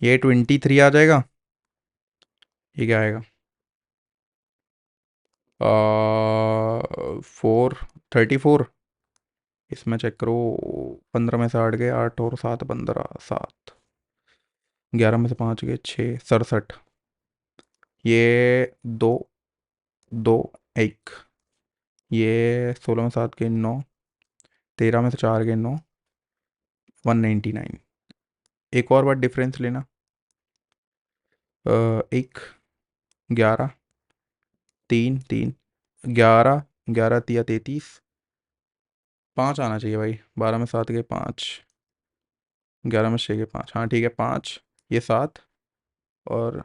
ये 23 आ जाएगा। ये क्या आएगा, 4 34, इसमें चेक करो। 15 में से 8 गए, 8 और 7 15, 7, 11 में से 5 गए 6, 67। ये 2 2 1, ये 16 में 7 गए 9, 13 में से 4 गए 9, 199। एक और बार डिफरेंस लेना, 1 11 3 3, 11 11 तिया 33, 5 आना चाहिए भाई। 12 में 7 गए 5, 11 में 6 गए 5, हाँ ठीक है 5, ये 7, और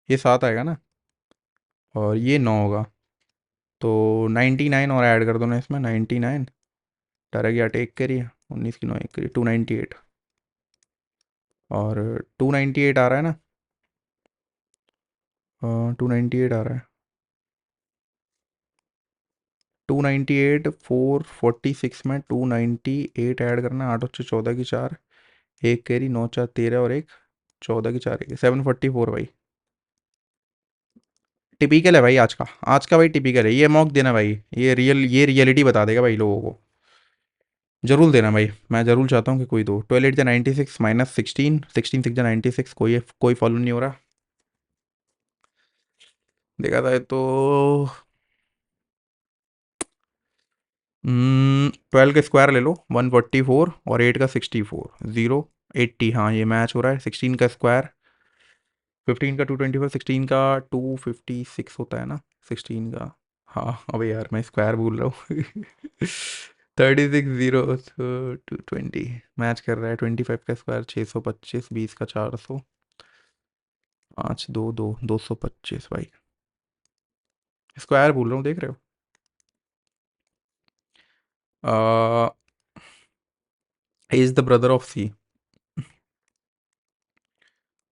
ये 7 आएगा ना, और ये 9 होगा। तो 99 और ऐड कर दो ना इसमें, 99 डायरेक्ट या टेक करिए, 19 की 9 एक करिए, 298, और 298 आ रहा है ना, 298 आ रहा है। 298, 446 में 298 ऐड करना, 8 और 6 14 की 4, एक कैरी, 9 4 13, और एक 14 की 4, एक 744 भाई। टिपिकल है भाई आज का, आज का भाई टिपिकल है, ये मॉक देना भाई, ये रियलिटी बता देगा भाई लोगों को। जरूर देना भाई, मैं जरूर चाहता हूँ कि कोई दो। 12 8 ज़ा 96 -16, 16 6 ज़ा 96, कोई फॉलो नहीं हो रहा। देखा जाए तो 12 का स्क्वायर ले लो, 144, और 8 का 64, 0 80, हाँ ये मैच हो रहा है। 16 का स्क्वायर, 15 का 225, 16 का 256 होता है ना, 16 का, हाँ अबे यार मैं स्क्वायर भूल रहा हूँ। 36 0 220 मैच कर रहा है। 25 का स्क्वायर 625, 20 का 400, 5 2 2 225 भाई। स्क्वायर भूल रहा हूँ, देख रहे हो। A is the brother of C.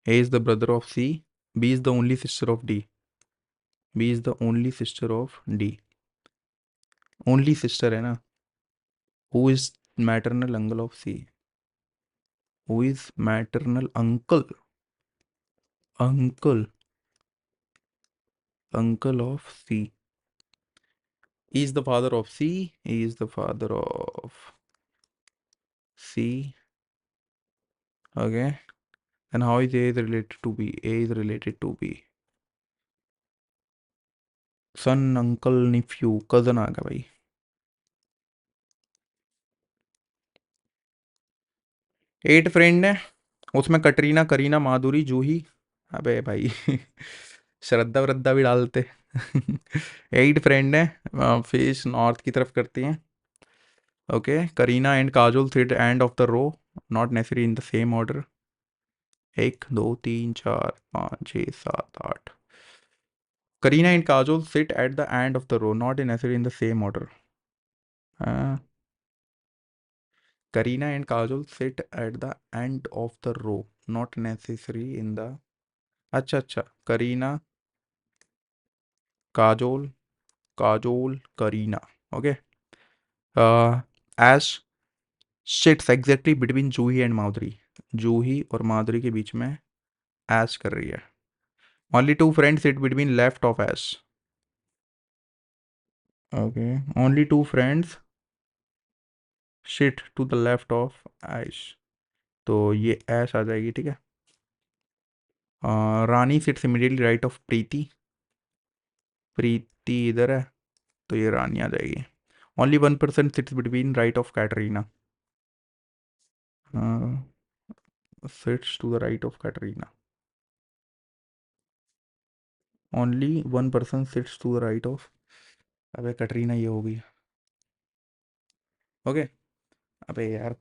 A is the brother of C. B is the only sister of D. B is the only sister of D. Only sister है ना. Who is maternal uncle of C? Who is maternal uncle? Uncle. Uncle of C. He is the father of C. He is the father of C. Okay. And how is A is related to B? A is related to B. Son, uncle, nephew, cousin आ गया भाई. 8 friend है, उसमें कटरीना, करीना, माधुरी, जूही। अबे भाई, श्रद्धा वृद्धा भी डालते। 8 friend है, फेस नॉर्थ की तरफ करती हैं। Okay, Kareena and Kajol sit end of the row, not necessary in the same order. 1 2 3 4 5 6 7 8। Kareena and Kajol sit at the end of the row, not necessary in the same order. Kareena and Kajol sit at the end of the row, not necessary in the. अच्छा अच्छा, Kareena Kajol, Kajol Kareena. Okay. Ash sits exactly between Juhi and माधुरी, जूही और माधुरी के बीच में ऐश कर रही है। Only two friends sit between left of Aish. Okay, only two friends sit to the left of Aish, तो ये ऐश आ जाएगी, ठीक है। Rani sits immediately right of Preeti, Preeti इधर है, तो ये रानी आ जाएगी। Only 1% sits between right of Katrina, sits to the right of Katrina. Only 1% sits to the right of, अबे कैटरीना ये होगी। ओके, अबे यार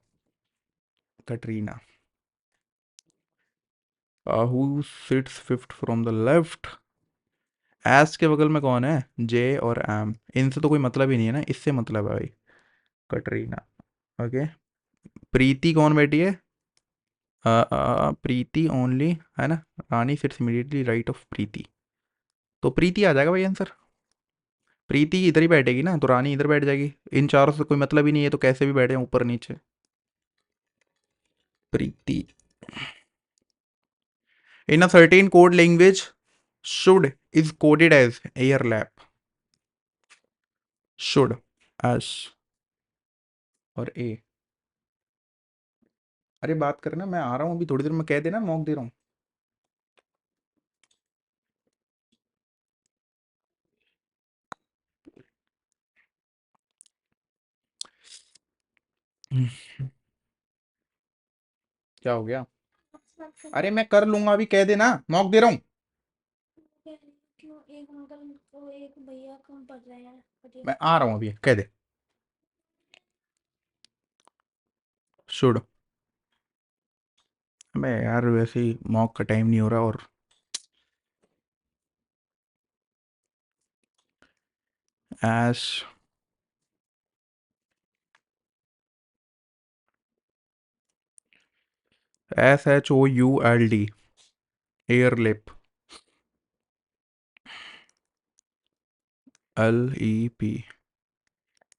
Katrina. Who sits fifth from the left, S के बगल में कौन है, जे और एम, इनसे तो कोई मतलब ही नहीं है ना, इससे मतलब है भाई, कैटरीना। ओके, प्रीति कौन बैठी है, प्रीति ओनली, है ना। रानी सिट्स इमीडिएटली राइट ऑफ प्रीति, तो प्रीति आ जाएगा भाई आंसर। प्रीति इधर ही बैठेगी ना, तो रानी इधर बैठ जाएगी, इन चारों से कोई मतलब ही नहीं है, तो कैसे भी बैठे हैं ऊपर नीचे। Preeti. In a certain code language should is coded as air lap, should, S और ए। अरे बात करना, मैं आ रहा हूँ अभी थोड़ी देर में, कह देना मॉक दे रहा हूँ। क्या हो गया? अरे मैं कर लूंगा, अभी कह देना मॉक दे रहा हूँ। क्यों एक अंकल को एक भैया कम पड़ रहे हैं, मैं आ रहा हूँ अभी, कह दे। शुड। मैं यार वैसे ही मॉक का टाइम नहीं हो रहा, और S, SHOULD, air lip, LEP।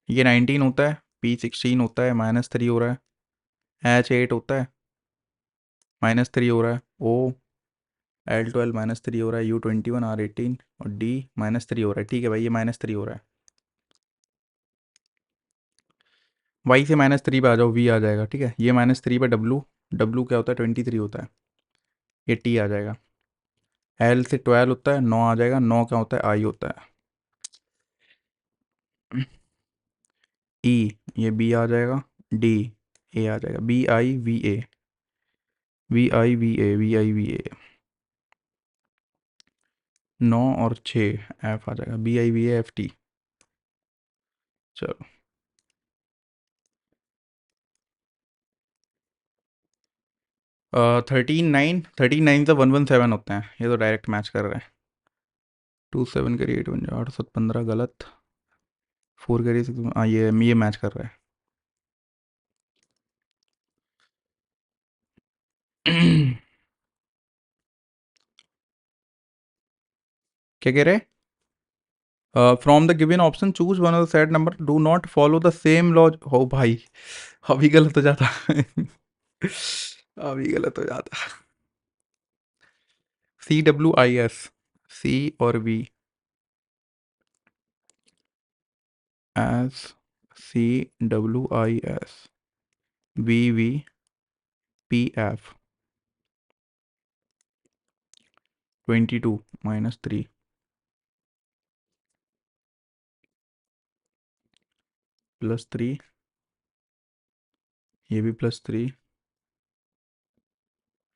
ये 19 होता है, P16 होता है, -3 हो रहा है, H8 होता है, -3 हो रहा है, L12 -3 हो रहा है, U21 R18, और D -3 हो रहा है। ठीक है भाई, ये -3 हो रहा है। वाई से -3 पे आ जाओ, V आ जाएगा, ठीक है। ये -3 पे W, W क्या होता है, 23 होता है, ये T आ जाएगा। L से 12 होता है, 9 आ जाएगा, 9 क्या होता है, I होता है। E, ये B आ जाएगा, D, A आ जाएगा, BIVA, VIVA, VIVA। 9 और 6 F आ जाएगा, BIVAFT। चलो, 13 9 से 117 होते हैं, ये तो डायरेक्ट मैच कर रहे हैं। 27 करिए 8 बन जाए, 8 7 15 गलत, 4 करिए 6, हाँ ये मैच कर रहा है। क्या कह रहे? From the given option choose one of the set number, do not follow the same laws, हो भाई, अभी गलत हो जाता। अभी गलत हो जाता। CWIS, C और V, एस, CWIS, VVPF, 22 -3, +3, ये भी +3,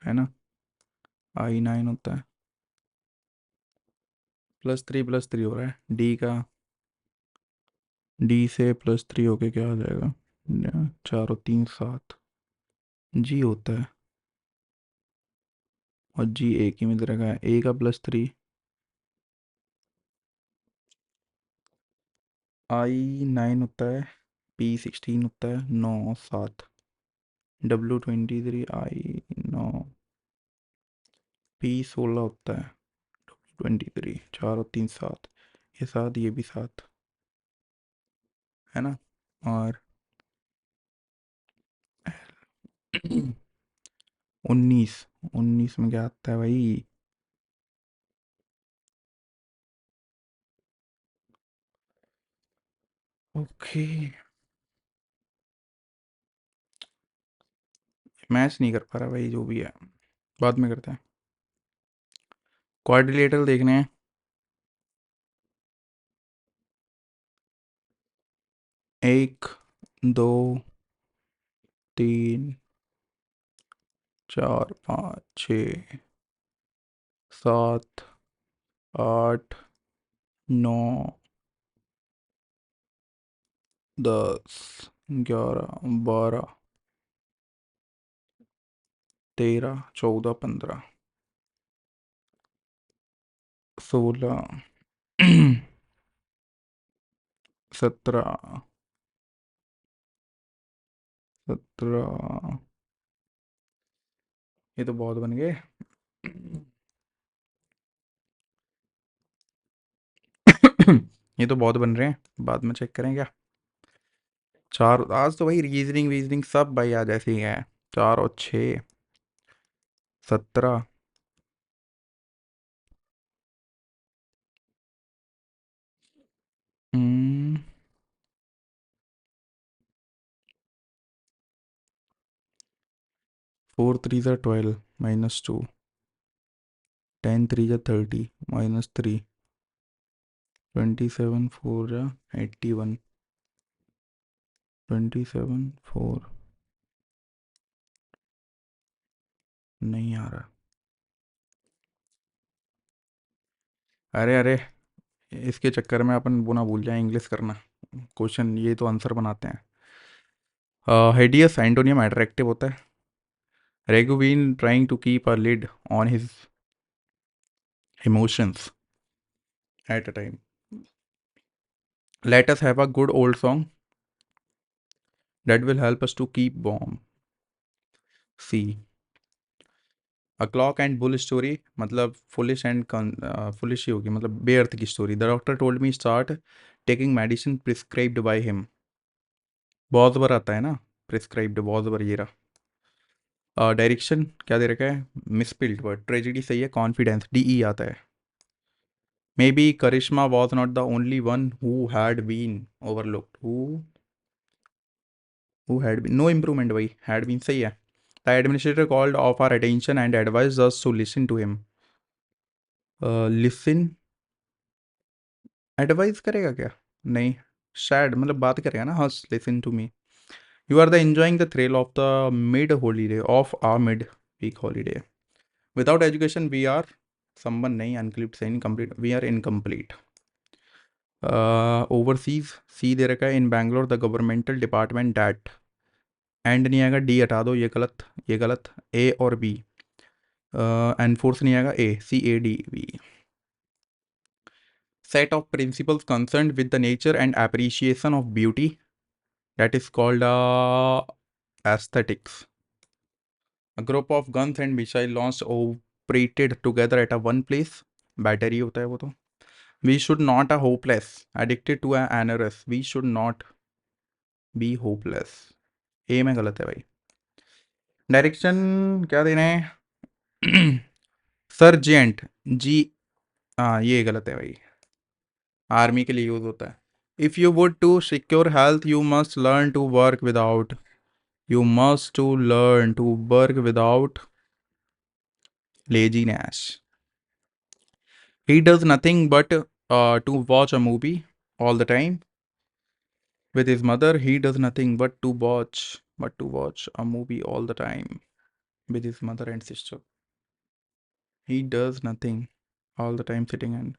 है ना। I9 होता है, +3 +3 हो रहा है, D का, D से +3 होके क्या आ जाएगा, 4 और 3 7, जी होता है। और जी ए की में दे रखा है, ए का +3, आई 9 होता है, पी 16 होता है, 9 और 7, W 23, आई 9, पी 16 होता है, 23, 4 और 3 7, ये 7, ये भी 7 है ना। और 19, 19 में क्या आता है भाई? ओके, मैच नहीं कर पा रहा भाई, जो भी है बाद में करते हैं। क्वाड्रिलेटरल देखने हैं। 1 2 3 4 5 6 7 8 9 10 11 12 13 14 15 16 17 17, ये तो बहुत बन गए। ये तो बहुत बन रहे हैं, बाद में चेक करें क्या। 4, आज तो भाई रीजनिंग वीजनिंग सब भाई आज ऐसे ही है। 4 और 6, 17, 4 3 ज़ा 12 -2, 10 3 ज़ा 30 -3, 27 4 ज़ा 81, 27 4, नहीं आ रहा। अरे अरे, इसके चक्कर में अपन वो ना भूल जाए इंग्लिश करना। क्वेश्चन ये तो आंसर बनाते हैं। हेडियस एंटोनियम अट्रैक्टिव होता है। रेगुवीन trying to keep a lid on his emotions at a time. Let us have a good old song that will help us to keep warm. C. A clock and bull story, मतलब foolish and foolish ही होगी, मतलब बेअर्थ की story. The doctor told me start taking medicine prescribed by him. बहुत बार आता है ना, prescribed बहुत बार ये रहा। डायरेक्शन क्या दे रखा है? मिसपिल्ड वर्ड। ट्रेजिडी सही है। कॉन्फिडेंस DE आता है। Maybe Karishma was not the only one who had been overlooked. Who had been, no improvement भाई, had been सही है। The administrator called off our attention and advised us to listen to him. Listen, advise करेगा क्या? नहीं, शायद मतलब बात करेगा ना। हाँ, listen to me. You are the enjoying the thrill of the mid holiday of our mid week holiday. Without education we are someone नहीं, unclip से incomplete, we are incomplete. Overseas C दे रखा है। In Bangalore the governmental department that, and नहीं आएगा, D हटा दो, ये गलत, ये गलत। ए और बी, एनफोर्स नहीं आएगा, CADV। Set of principles concerned with the nature and appreciation of beauty, that is called aesthetics. A group of guns and missile launched operated together at a one place, battery होता है वो तो। We should not a hopeless addicted to an anarus, we should not be hopeless। ए में गलत है भाई। Direction क्या देना है? सर्जेंट जी, हाँ ये गलत है भाई, आर्मी के लिए यूज होता है। If you would to secure health you must learn to work without, you must to learn to work without laziness. He does nothing but to watch a movie all the time with his mother. He does nothing but to watch a movie all the time with his mother and sister. He does nothing all the time sitting and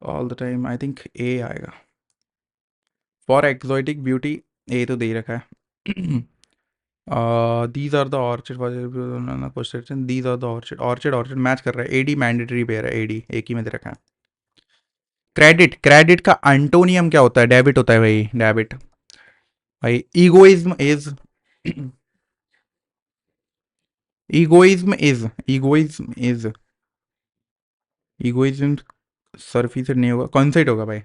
all the time, I think A आएगा। For exotic beauty A तो दे ही रखा है। These are the orchid question, these are the orchid, orchid orchid match कर रहा है। AD mandatory pair है, एडी एक ही में दे रखा है। क्रेडिट, क्रेडिट का एंटोनियम क्या होता है? डेबिट होता है भाई, डेबिट। भाई egoism is, egoism is, egoism is, egoism SARFAESI से नहीं होगा, कॉन्सेट होगा भाई।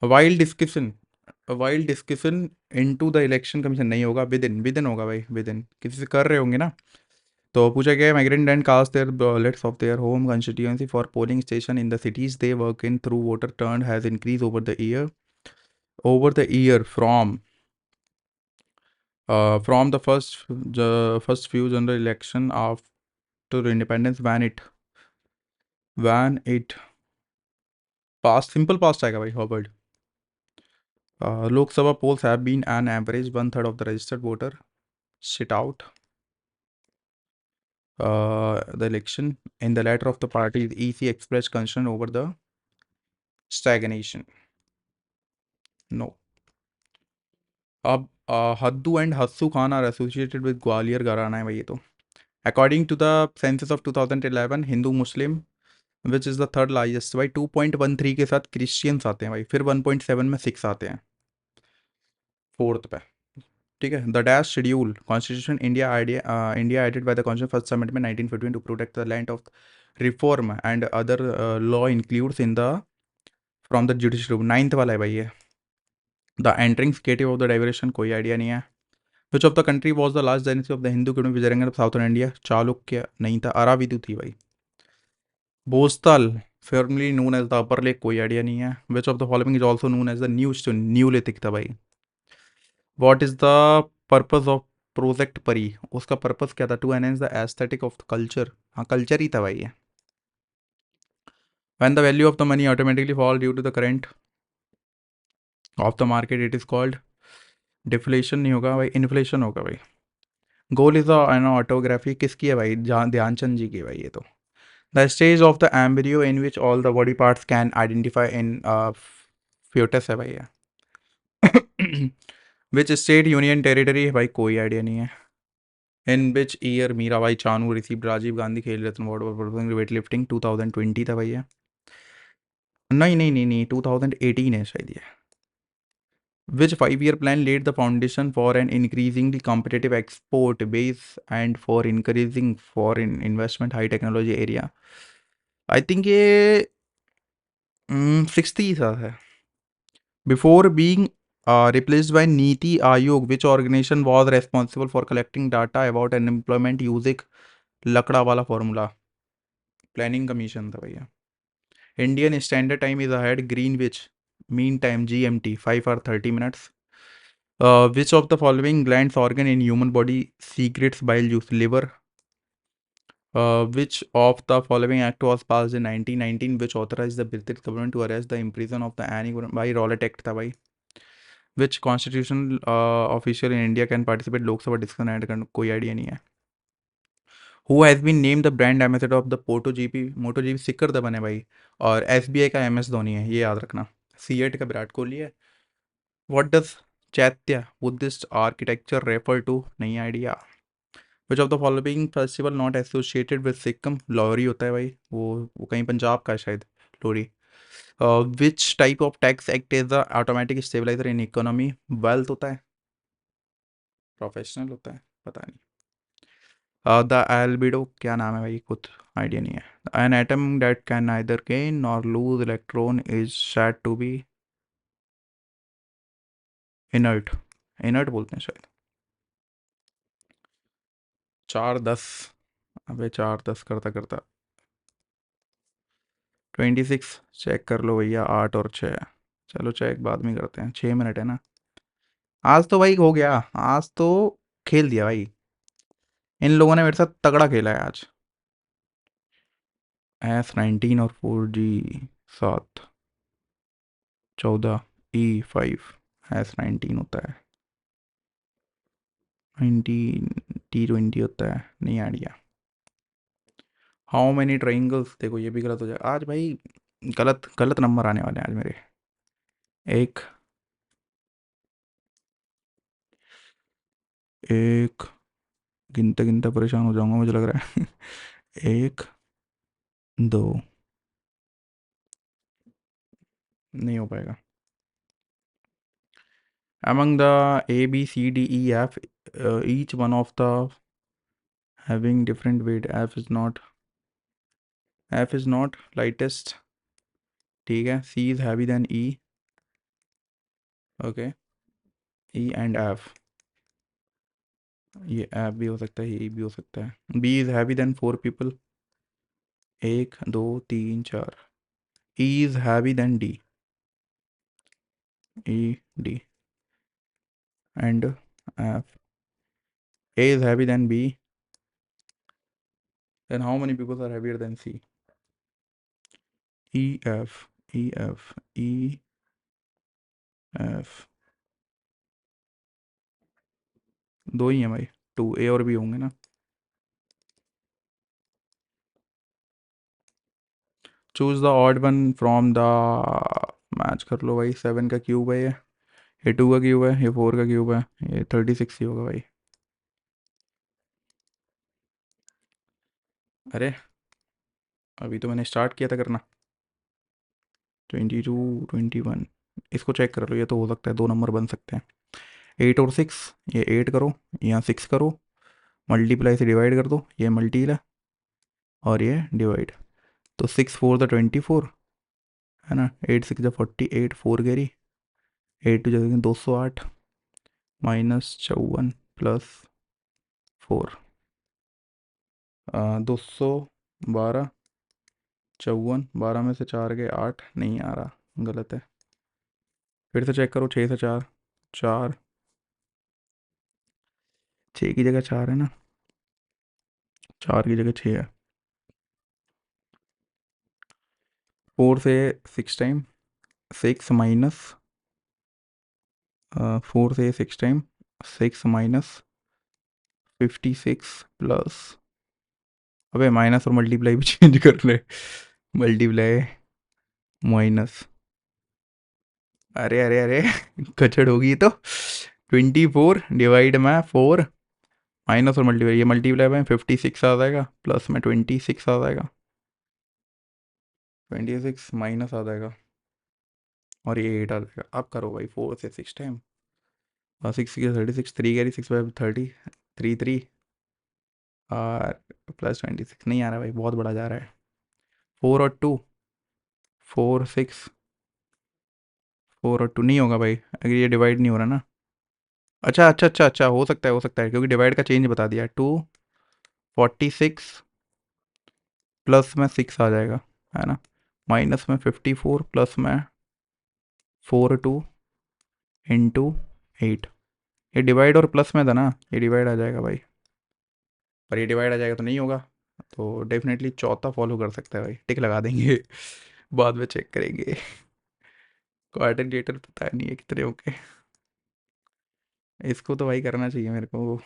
Wild discussion, wild discussion into the election commission नहीं होगा, विद इन, विद इन होगा भाई, विद इन किसी से कर रहे होंगे ना। तो पूछा गया migrant and cast their ballots of their home constituency for polling station in the cities they work in through voter turn has increase over the year from the first few general election after independence when it passed, simple passed आएगा भाई, Harvard. Lok Sabha polls have been an average one third of the registered voter sit out the election. In the letter of the party, the EC expressed concern over the stagnation. No. अब Haddu and Hassu Khan are associated with Gwalior gharana है भाई ये तो। According to the census of 2011 Hindu Muslim which is the third largest भाई, 2.13 के साथ Christians आते हैं भाई, फिर 1.7 में सिक्स आते हैं फोर्थ पे। ठीक है। The dash schedule constitution India idea India added by the constitution first submit में 1915 to protect the land of reform and other law includes in the from the judiciary, ninth वाला है भाई ये। The entering scative of the diversion कोई idea नहीं है। Which of the country was the last dynasty of the Hindu kingdom Vijayanagar of southern India? Chalukya नहीं था, अराविदु थी भाई। बोस्टल formerly known as the upper lake कोई आइडिया नहीं है। Which of the following is also known as the neolithic था भाई। What is the purpose of project PARI? उसका पर्पस क्या था? To enhance the aesthetic of the culture, हाँ culture ही था भाई ये। When the value of the money automatically fall due to the current of the market it is called deflation नहीं होगा भाई, इन्फ्लेशन होगा भाई। गोल इज एन ऑटोग्राफी किसकी है भाई? ध्यानचंद जी की है भाई ये तो। The stage of the embryo in which all the body parts can identify in foetus है भाई ये। विच स्टेट यूनियन टेरिटरी है भाई? कोई आइडिया नहीं है। In which year Mirabai Chanu received Rajiv Gandhi Khel Ratna award for weightlifting? 2020 था भैया। नहीं नहीं नहीं नहीं, 2018 है शायद ये। विच 5 year plan laid the foundation for an increasingly competitive export base and for encouraging foreign investment high technology area? I think ये 60 सा है। Before being replaced by Niti Ayog, which organization was responsible for collecting data about unemployment using लकड़ा वाला formula? Planning commission था भैया। Indian standard time is ahead Greenwich mean time GMT 5 hours 30 minutes. Which of the following glands organ in human body secretes bile juice? Liver. Which of the following act was passed in 1919 which authorized the British government to arrest the imprison of the Annie भाई Rowlatt act था भाई। Which constitutional official in India can participate Lok Sabha discussion and करना? कोई idea नहीं है। Who has been name the brand ambassador of the moto GP सिक्कर द बने भाई। और SBI का MS धोनी है, ये याद रखना। C8 का विराट कोहली है। What does Chaitya Buddhist architecture refer to? नहीं idea. Which of the following festival not associated with Sikkim? Lohri होता है भाई, वो कहीं पंजाब का है शायद, Lohri. Which type of tax act is the automatic stabiliser in economy? Wealth होता है, प्रोफेशनल होता है, पता नहीं। द एल्बिडो क्या नाम है भाई? कुछ आइडिया नहीं है। An atom that can neither gain nor lose electron is said to be inert, inert बोलते हैं शायद। 4-10, अबे 4-10 करता करता 26 चेक कर लो भैया, 8 और 6। चलो चेक बाद में करते हैं, 6 मिनट है ना। आज तो भाई हो गया, आज तो खेल दिया भाई, इन लोगों ने मेरे साथ तगड़ा खेला है आज। S19 और 4G 7, 14, E5, S19 होता है, 19 T20 होता है, नहीं आइडिया। हाउ मैनी ट्राइंगल्स, देखो ये भी गलत हो जाए आज भाई, गलत गलत नंबर आने वाले हैं आज मेरे। एक एक, गिनते गिनते परेशान हो जाऊंगा मुझे लग रहा है। एक, दो, नहीं हो पाएगा। Among the A, B, C, D, E, F, each one of the having different weight. F is not lightest. ठीक है, C is heavy than E. Okay, E and F. ये F भी हो सकता है, ये E भी हो सकता है। B is heavy than 4 people. एक, दो, तीन, चार। E is heavy than D. E, D and F. A is heavy than B. Then how many people are heavier than C? E, F, E, F, E, F। दो ही हैं भाई, to, ए और B होंगे ना। Choose the odd one from the, match कर लो भाई। 7 का cube है ये 2 का क्यूब है, ये 4 का क्यूब है, ये 36 ही होगा भाई। अरे अभी तो मैंने स्टार्ट किया था करना। 22, 21, इसको चेक कर लो, ये तो हो सकता है, दो नंबर बन सकते हैं। 8 और 6, ये 8 करो, यहाँ 6 करो, मल्टीप्लाई से डिवाइड कर दो, ये मल्टीप्लाई और ये डिवाइड। तो 6 4 द 24 है ना, 8 6 द 48, 4 कैरी, 8 टू जगह 208, -54 +4, 212, 54, 12 में से 4 गए 8, नहीं आ रहा, गलत है। फिर से चेक करो, 6 से 4, 4, 6 की जगह 4 है ना, 4 की जगह 6 है। 4 से 6 टाइम, 6 माइनस, 4 से 6 टाइम, 6 -56 प्लस, अबे माइनस और मल्टीप्लाई भी चेंज कर ले। मल्टीप्लाई माइनस, अरे अरे अरे कचड़ होगी तो। 24 डिवाइड में 4, माइनस और मल्टीप्लाई, ये मल्टीप्लाई में 56 आ जाएगा, प्लस में 26 आ जाएगा, 26 माइनस आ जाएगा, और ये 8 आ जाएगा। अब करो भाई 4 से 6 टाइम, और 6 की 36, 3 कैरी 6 बाई 30, 3 3 और +26, नहीं आ रहा भाई, बहुत बड़ा जा रहा है। 4 और 2, 4 6, 4 और 2 नहीं होगा भाई, अगर ये डिवाइड नहीं हो रहा ना। अच्छा अच्छा अच्छा अच्छा, हो सकता है क्योंकि डिवाइड का चेंज बता दिया। 246 प्लस में 6 आ जाएगा, है ना, माइनस में 54 प्लस में 42 इंटू 8। ये डिवाइड और प्लस में था ना, ये डिवाइड आ जाएगा भाई, पर ये डिवाइड आ जाएगा तो नहीं होगा। तो डेफिनेटली चौथा फॉलो कर सकता है भाई, टिक लगा देंगे। बाद में चेक करेंगे। कोऑर्डिनेटर पता नहीं है कितने होंगे, इसको तो भाई करना चाहिए मेरे को।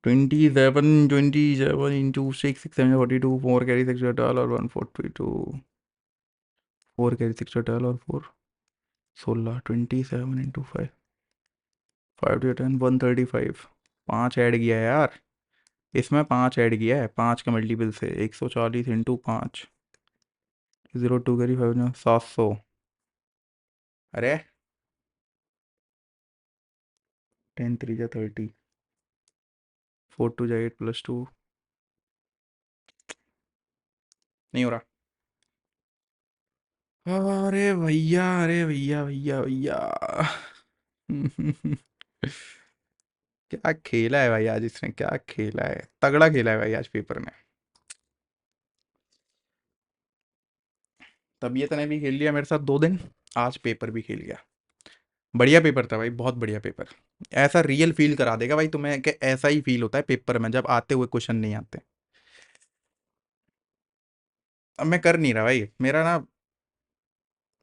27 इंटू 6 6 7 42, 4 कैरी 6 टोटल और 142, 4 कैरी 6 टोटल और 4 16, 27 इंटू 5, 5 टू 10, 135। 5 ऐड किया है यार, इसमें 5 ऐड किया है, 5 के मल्टीपल से, 140 इंटू 5, 02 करी 5, 700। अरे 10 3 जा 30, 4 2 जा 8 +2, नहीं हो रहा। अरे भैया, अरे भैया भैया भैया। क्या खेला है भाई आज इसने, क्या खेला है, तगड़ा खेला है भाई आज पेपर में। तबीयत ने भी खेल लिया मेरे साथ 2 दिन, आज पेपर भी खेल गया। बढ़िया पेपर था भाई, बहुत बढ़िया पेपर। ऐसा रियल फील करा देगा भाई तुम्हें कि ऐसा ही फील होता है पेपर में जब आते हुए क्वेश्चन नहीं आते। अब मैं कर नहीं रहा भाई, मेरा ना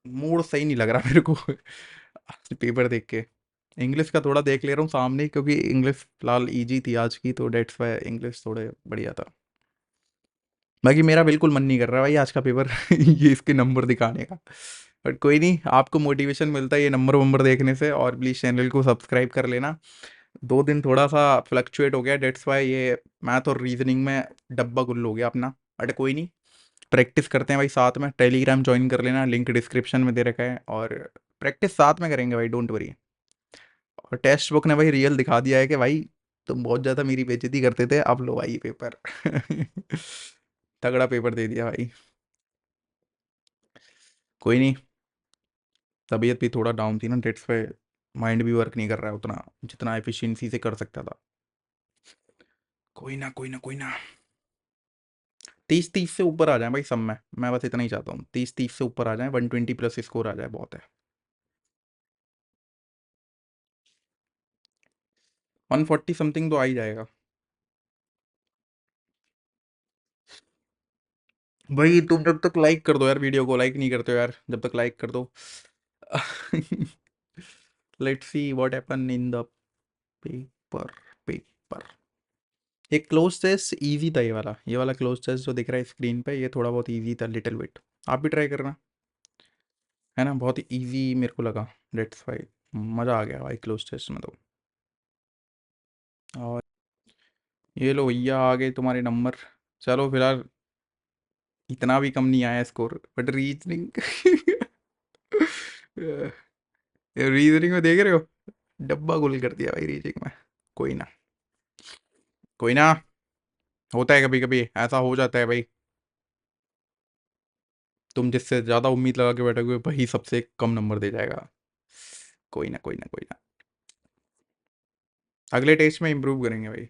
मूड सही नहीं लग रहा मेरे को। आज पेपर देख के इंग्लिश का थोड़ा देख ले रहा हूँ सामने, क्योंकि इंग्लिश फिलहाल इजी थी आज की, तो डेट्स वाई इंग्लिश थोड़े बढ़िया था। बाकी मेरा बिल्कुल मन नहीं कर रहा भाई आज का पेपर ये इसके नंबर दिखाने का। बट कोई नहीं, आपको मोटिवेशन मिलता है ये नंबर वंबर देखने से, और प्लीज़ चैनल को सब्सक्राइब कर लेना। 2 दिन थोड़ा सा फ्लक्चुएट हो गया, डेट्स वाई ये मैथ और रीजनिंग में डब्बा गुल हो गया अपना। बट कोई नहीं, प्रैक्टिस करते हैं भाई साथ में। टेलीग्राम ज्वाइन कर लेना, लिंक डिस्क्रिप्शन में दे रखा है, और प्रैक्टिस साथ में करेंगे भाई, डोंट वरी। और टेक्स्ट बुक ने भाई रियल दिखा दिया है कि भाई तुम बहुत ज़्यादा मेरी बेइज्जती करते थे, अब लो भाई पेपर। तगड़ा पेपर दे दिया भाई। कोई नहीं, तबीयत भी थोड़ा डाउन थी ना, डेट्स पे माइंड भी वर्क नहीं कर रहा है उतना जितना एफिशिएंसी से कर सकता था। कोई ना, कोई ना, कोई ना। 30-30 से ऊपर आ जाए भाई सब में, मैं बस इतना ही चाहता हूँ, 30-30 से ऊपर आ जाए, 120 प्लस स्कोर आ जाए, बहुत है। 140 समथिंग तो आ ही जाएगा। भाई तुम जब तक लाइक कर दो यार, वीडियो को लाइक नहीं करते हो यार, जब तक लाइक कर दो। Let's see what happen in the paper. Paper, एक क्लोज टेस्ट इजी था, ये वाला क्लोज टेस्ट जो दिख रहा है स्क्रीन पे, ये थोड़ा बहुत इजी था लिटिल बिट। आप भी ट्राई करना, है ना, बहुत इजी मेरे को लगा। डेट्स भाई मज़ा आ गया भाई क्लोज टेस्ट में तो। और ये लो भैया, आ गए तुम्हारे नंबर। चलो फिलहाल, इतना भी कम नहीं आया स्कोर, बट रीजनिंग। रीजनिंग में देख रहे हो, डब्बा गुल कर दिया भाई रीजनिंग में। कोई ना, कोई ना, होता है कभी कभी, ऐसा हो जाता है भाई। तुम जिससे ज़्यादा उम्मीद लगा के बैठोगे वही सबसे कम नंबर दे जाएगा। कोई ना, कोई ना, कोई ना, अगले टेस्ट में इम्प्रूव करेंगे भाई।